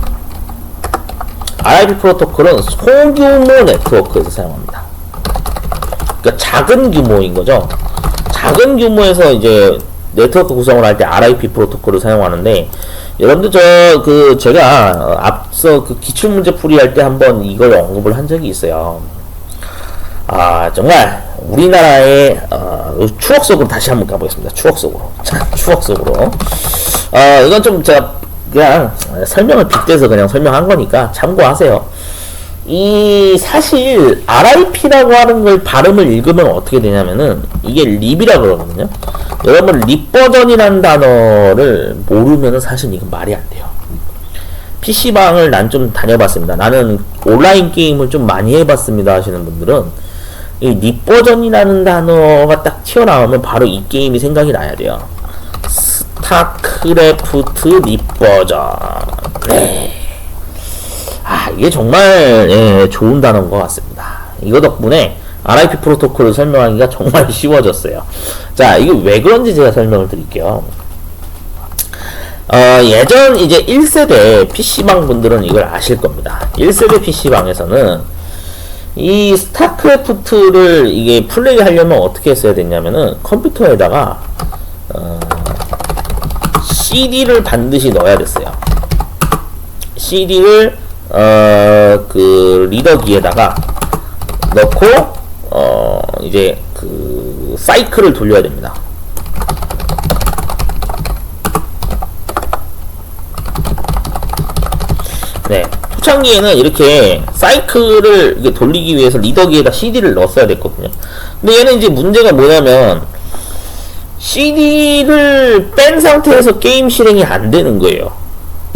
RIP 프로토콜은 소규모 네트워크에서 사용합니다. 그러니까 작은 규모인 거죠. 작은 규모에서 이제 네트워크 구성을 할 때 RIP 프로토콜을 사용하는데, 여러분들 제가 앞서 기출문제 풀이할 때 한번 이걸 언급을 한 적이 있어요. 정말 우리나라의 추억 속으로 다시 한번 가보겠습니다. 추억 속으로. 자, 추억 속으로. 이건 좀 제가 그냥 설명을 빗대서 그냥 설명한 거니까 참고하세요. 이 사실 RIP라고 하는 걸 발음을 읽으면 어떻게 되냐면은 이게 립이라 그러거든요. 여러분 립 버전이라는 단어를 모르면은 사실 이건 말이 안 돼요. PC방을 난 좀 다녀봤습니다. 나는 온라인 게임을 좀 많이 해봤습니다 하시는 분들은 이 립 버전이라는 단어가 딱 튀어나오면 바로 이 게임이 생각이 나야 돼요. 스타크래프트 립 버전. 네. 이게 정말 좋은 단어인 것 같습니다. 이거 덕분에 RIP 프로토콜을 설명하기가 정말 쉬워졌어요. 자, 이게 왜 그런지 제가 설명을 드릴게요. 예전 이제 1세대 PC방 분들은 이걸 아실 겁니다. 1세대 PC방에서는 이 스타크래프트를 이게 플레이 하려면 어떻게 했어야 됐냐면은 컴퓨터에다가 CD를 반드시 넣어야 됐어요. CD를 그 리더기에다가 넣고 이제 그 사이클을 돌려야 됩니다. 네, 초창기에는 이렇게 사이클을 이렇게 돌리기 위해서 리더기에다 CD를 넣었어야 됐거든요. 근데 얘는 이제 문제가 뭐냐면 CD를 뺀 상태에서 게임 실행이 안 되는 거예요.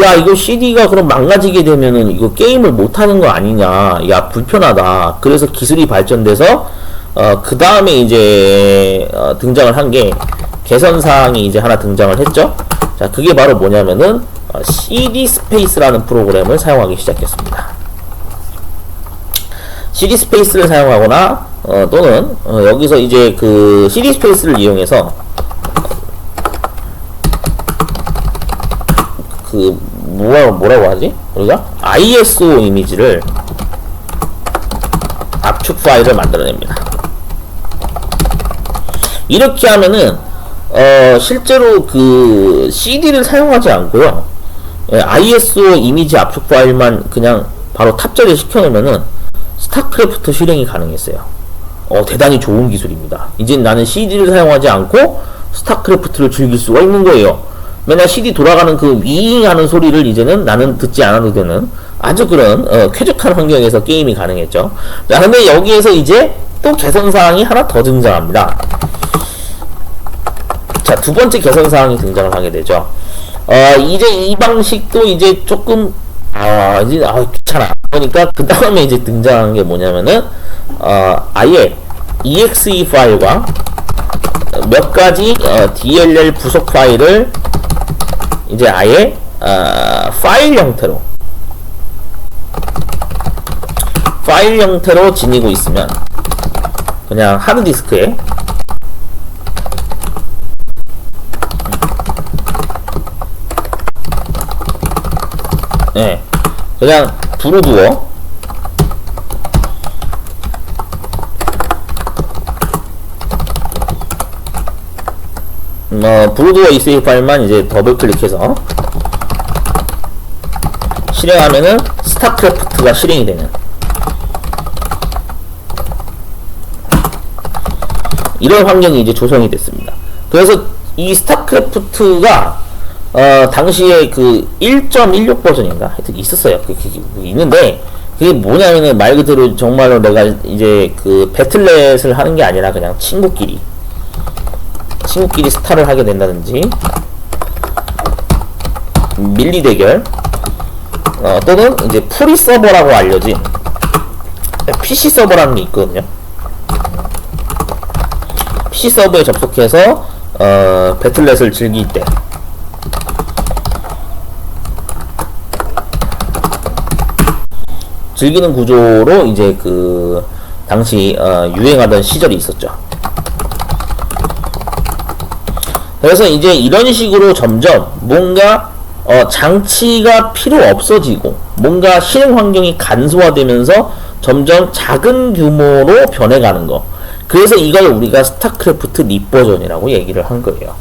야, 이거 CD가 그럼 망가지게 되면은 이거 게임을 못하는 거 아니냐. 야, 불편하다. 그래서 기술이 발전돼서 그 다음에 이제 등장을 한 게 개선사항이 이제 하나 등장을 했죠. 자, 그게 바로 뭐냐면은 CD 스페이스라는 프로그램을 사용하기 시작했습니다. CD 스페이스를 사용하거나 또는 여기서 이제 그 CD 스페이스를 이용해서 그 뭐라고 하지? 우리가 ISO 이미지를 압축 파일을 만들어냅니다. 이렇게 하면은 실제로 그 CD를 사용하지 않고요. ISO 이미지 압축 파일만 그냥 바로 탑재를 시켜놓으면은 스타크래프트 실행이 가능했어요. 대단히 좋은 기술입니다. 이제 나는 CD를 사용하지 않고 스타크래프트를 즐길 수가 있는 거예요. 맨날 CD 돌아가는 그 윙 하는 소리를 이제는 나는 듣지 않아도 되는 아주 그런 쾌적한 환경에서 게임이 가능했죠. 자, 근데 여기에서 이제 또 개선사항이 하나 더 등장합니다. 자, 두 번째 개선사항이 등장을 하게 되죠. 이제 이 방식도 이제 조금 이제 귀찮아. 그러니까 그 다음에 이제 등장한 게 뭐냐면은 아예 exe 파일과 몇 가지 DLL 부속 파일을 이제 아예 파일 형태로 지니고 있으면 그냥 하드디스크에 그냥 두루두어 브루드워 exe 파일만 이제 더블 클릭해서 실행하면은 스타크래프트가 실행이 되는 이런 환경이 이제 조성이 됐습니다. 그래서 이 스타크래프트가 당시에 그 1.16 버전인가 하여튼 있었어요. 그게 있는데 그게 뭐냐면은 말 그대로 정말로 내가 이제 그 배틀넷을 하는 게 아니라 그냥 친구끼리 스타를 하게 된다든지 밀리 대결 또는 이제 프리 서버라고 알려진 PC 서버라는 게 있거든요. PC 서버에 접속해서 배틀넷을 즐길 때 즐기는 구조로 이제 그 당시 유행하던 시절이 있었죠. 그래서 이제 이런 식으로 점점 뭔가 장치가 필요 없어지고 뭔가 실행 환경이 간소화되면서 점점 작은 규모로 변해가는 거. 그래서 이걸 우리가 스타크래프트 립 버전이라고 얘기를 한 거예요.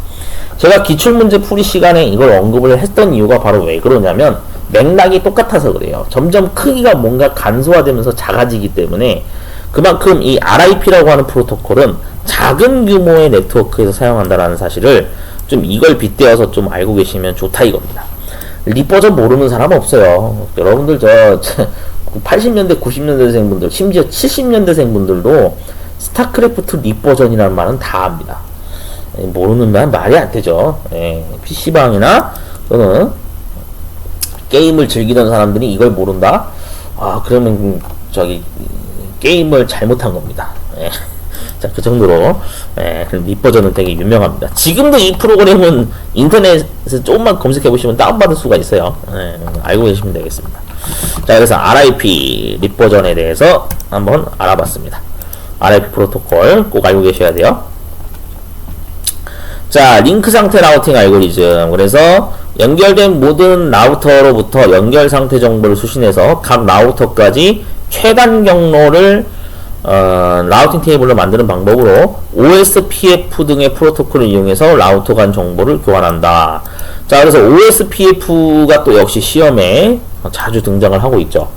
제가 기출문제 풀이 시간에 이걸 언급을 했던 이유가 바로 왜 그러냐면 맥락이 똑같아서 그래요. 점점 크기가 뭔가 간소화되면서 작아지기 때문에 그만큼 이 RIP라고 하는 프로토콜은 작은 규모의 네트워크에서 사용한다라는 사실을 좀 이걸 빗대어서 좀 알고 계시면 좋다 이겁니다. 립버전 모르는 사람 없어요. 여러분들 80년대 90년대생 분들 심지어 70년대생 분들도 스타크래프트 립버전이라는 말은 다 압니다. 모르는 말 말이 안 되죠. PC방이나 또는 게임을 즐기던 사람들이 이걸 모른다? 그러면 게임을 잘못한 겁니다. 자, 그 정도로 립버전은 되게 유명합니다. 지금도 이 프로그램은 인터넷에서 조금만 검색해 보시면 다운받을 수가 있어요. 알고 계시면 되겠습니다. 자, 그래서 RIP 립버전에 대해서 한번 알아봤습니다. RIP 프로토콜 꼭 알고 계셔야 돼요. 자, 링크 상태 라우팅 알고리즘. 그래서 연결된 모든 라우터로부터 연결 상태 정보를 수신해서 각 라우터까지 최단 경로를 라우팅 테이블로 만드는 방법으로 OSPF 등의 프로토콜을 이용해서 라우터 간 정보를 교환한다. 자, 그래서 OSPF가 또 역시 시험에 자주 등장을 하고 있죠.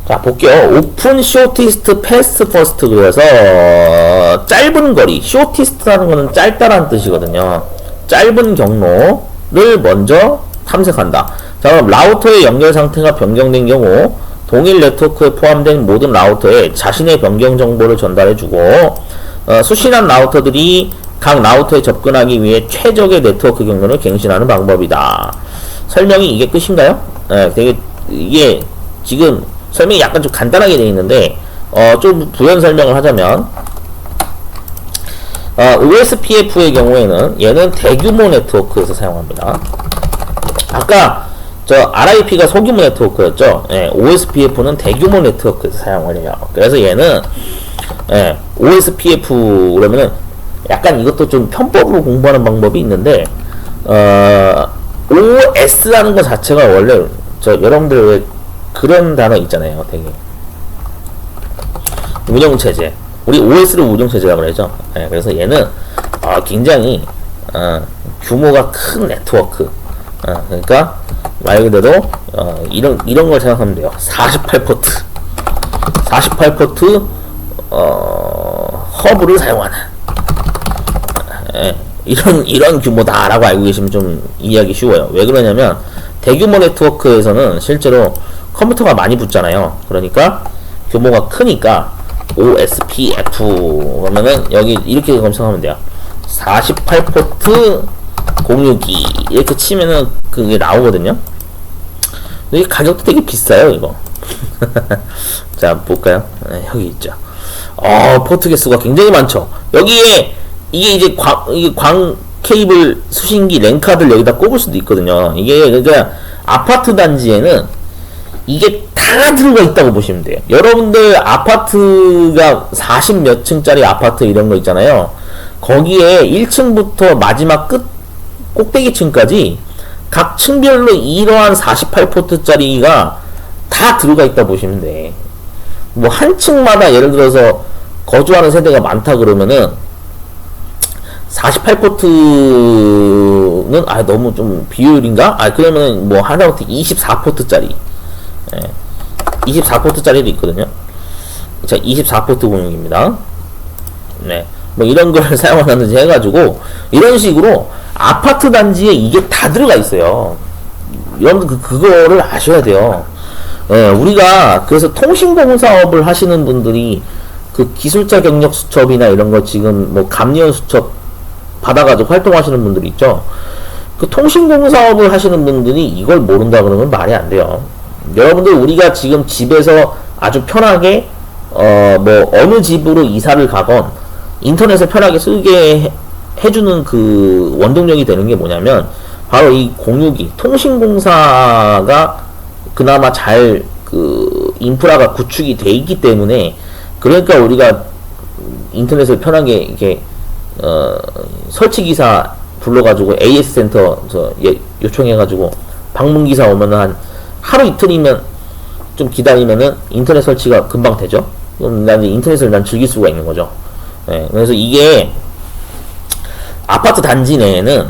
자, 볼게요. 오픈 쇼티스트 패스트 퍼스트. 그래서 짧은 거리, 쇼티스트라는 거는 짧다라는 뜻이거든요. 짧은 경로를 먼저 탐색한다. 자, 그럼 라우터의 연결 상태가 변경된 경우 동일 네트워크에 포함된 모든 라우터에 자신의 변경 정보를 전달해주고 수신한 라우터들이 각 라우터에 접근하기 위해 최적의 네트워크 경로를 갱신하는 방법이다. 설명이 이게 끝인가요? 되게 이게 지금 설명이 약간 좀 간단하게 되어 있는데 좀 부연 설명을 하자면 OSPF의 경우에는 얘는 대규모 네트워크에서 사용합니다. 아까 RIP가 소규모 네트워크였죠. OSPF는 대규모 네트워크에서 사용을 해요. 그래서 얘는 OSPF 그러면은 약간 이것도 좀 편법으로 공부하는 방법이 있는데 OS라는 것 자체가 원래 여러분들 왜 그런 단어 있잖아요. 되게 운영체제. 우리 OS를 운영체제라고 그러죠. 그래서 얘는 굉장히 규모가 큰 네트워크. 그러니까 말 그대로 이런 걸 생각하면 돼요. 48포트 허브를 사용하는 이런 규모다라고 알고 계시면 좀 이해하기 쉬워요. 왜 그러냐면 대규모 네트워크에서는 실제로 컴퓨터가 많이 붙잖아요. 그러니까 규모가 크니까 OSPF 그러면은 여기 이렇게 검색하면 돼요. 48포트 공유기 이렇게 치면은 그게 나오거든요. 근데 이 가격도 되게 비싸요 이거. 자, 볼까요? 여기 있죠. 포트 개수가 굉장히 많죠. 여기에 이게 이제 광 케이블 수신기 랜카드를 여기다 꼽을 수도 있거든요. 이게 그러니까 아파트 단지에는 이게 다 들어가 있다고 보시면 돼요. 여러분들 아파트가 40 몇 층짜리 아파트 이런 거 있잖아요. 거기에 1층부터 마지막 끝 꼭대기층까지 각 층별로 이러한 48포트짜리가 다 들어가 있다 보시면 돼. 뭐 한 층마다 예를 들어서 거주하는 세대가 많다 그러면은 48포트는 너무 좀 비효율인가? 그러면은 뭐 하다못해 24포트짜리 24포트짜리도 있거든요. 자, 24포트 공용입니다. 뭐 이런 걸 사용하는지 해가지고 이런 식으로 아파트 단지에 이게 다 들어가 있어요. 여러분들 그거를 아셔야 돼요. 우리가 그래서 통신공사 사업을 하시는 분들이 그 기술자 경력 수첩이나 이런 거 지금 뭐 감리원 수첩 받아가지고 활동하시는 분들이 있죠. 그 통신공사 사업을 하시는 분들이 이걸 모른다 그러면 말이 안 돼요. 여러분들 우리가 지금 집에서 아주 편하게 뭐 어느 집으로 이사를 가건 인터넷을 편하게 쓰게 해주는 그 원동력이 되는 게 뭐냐면 바로 이 공유기 통신공사가 그나마 잘 그 인프라가 구축이 돼 있기 때문에 그러니까 우리가 인터넷을 편하게 이렇게 설치기사 불러가지고 AS 센터 요청해가지고 방문기사 오면은 한 하루 이틀이면 좀 기다리면은 인터넷 설치가 금방 되죠. 그럼 난 이제 인터넷을 난 즐길 수가 있는 거죠. 그래서 이게 아파트 단지 내에는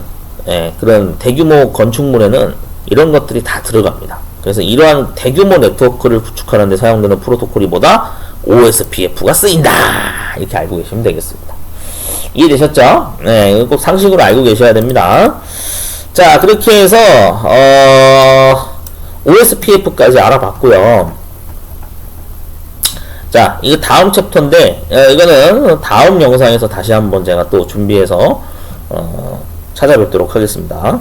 그런 대규모 건축물에는 이런 것들이 다 들어갑니다. 그래서 이러한 대규모 네트워크를 구축하는 데 사용되는 프로토콜이 뭐다? OSPF가 쓰인다. 이렇게 알고 계시면 되겠습니다. 이해되셨죠? 네, 이거 꼭 상식으로 알고 계셔야 됩니다. 자, 그렇게 해서 OSPF까지 알아봤고요. 자, 이거 다음 챕터인데 이거는 다음 영상에서 다시 한번 제가 또 준비해서 찾아뵙도록 하겠습니다.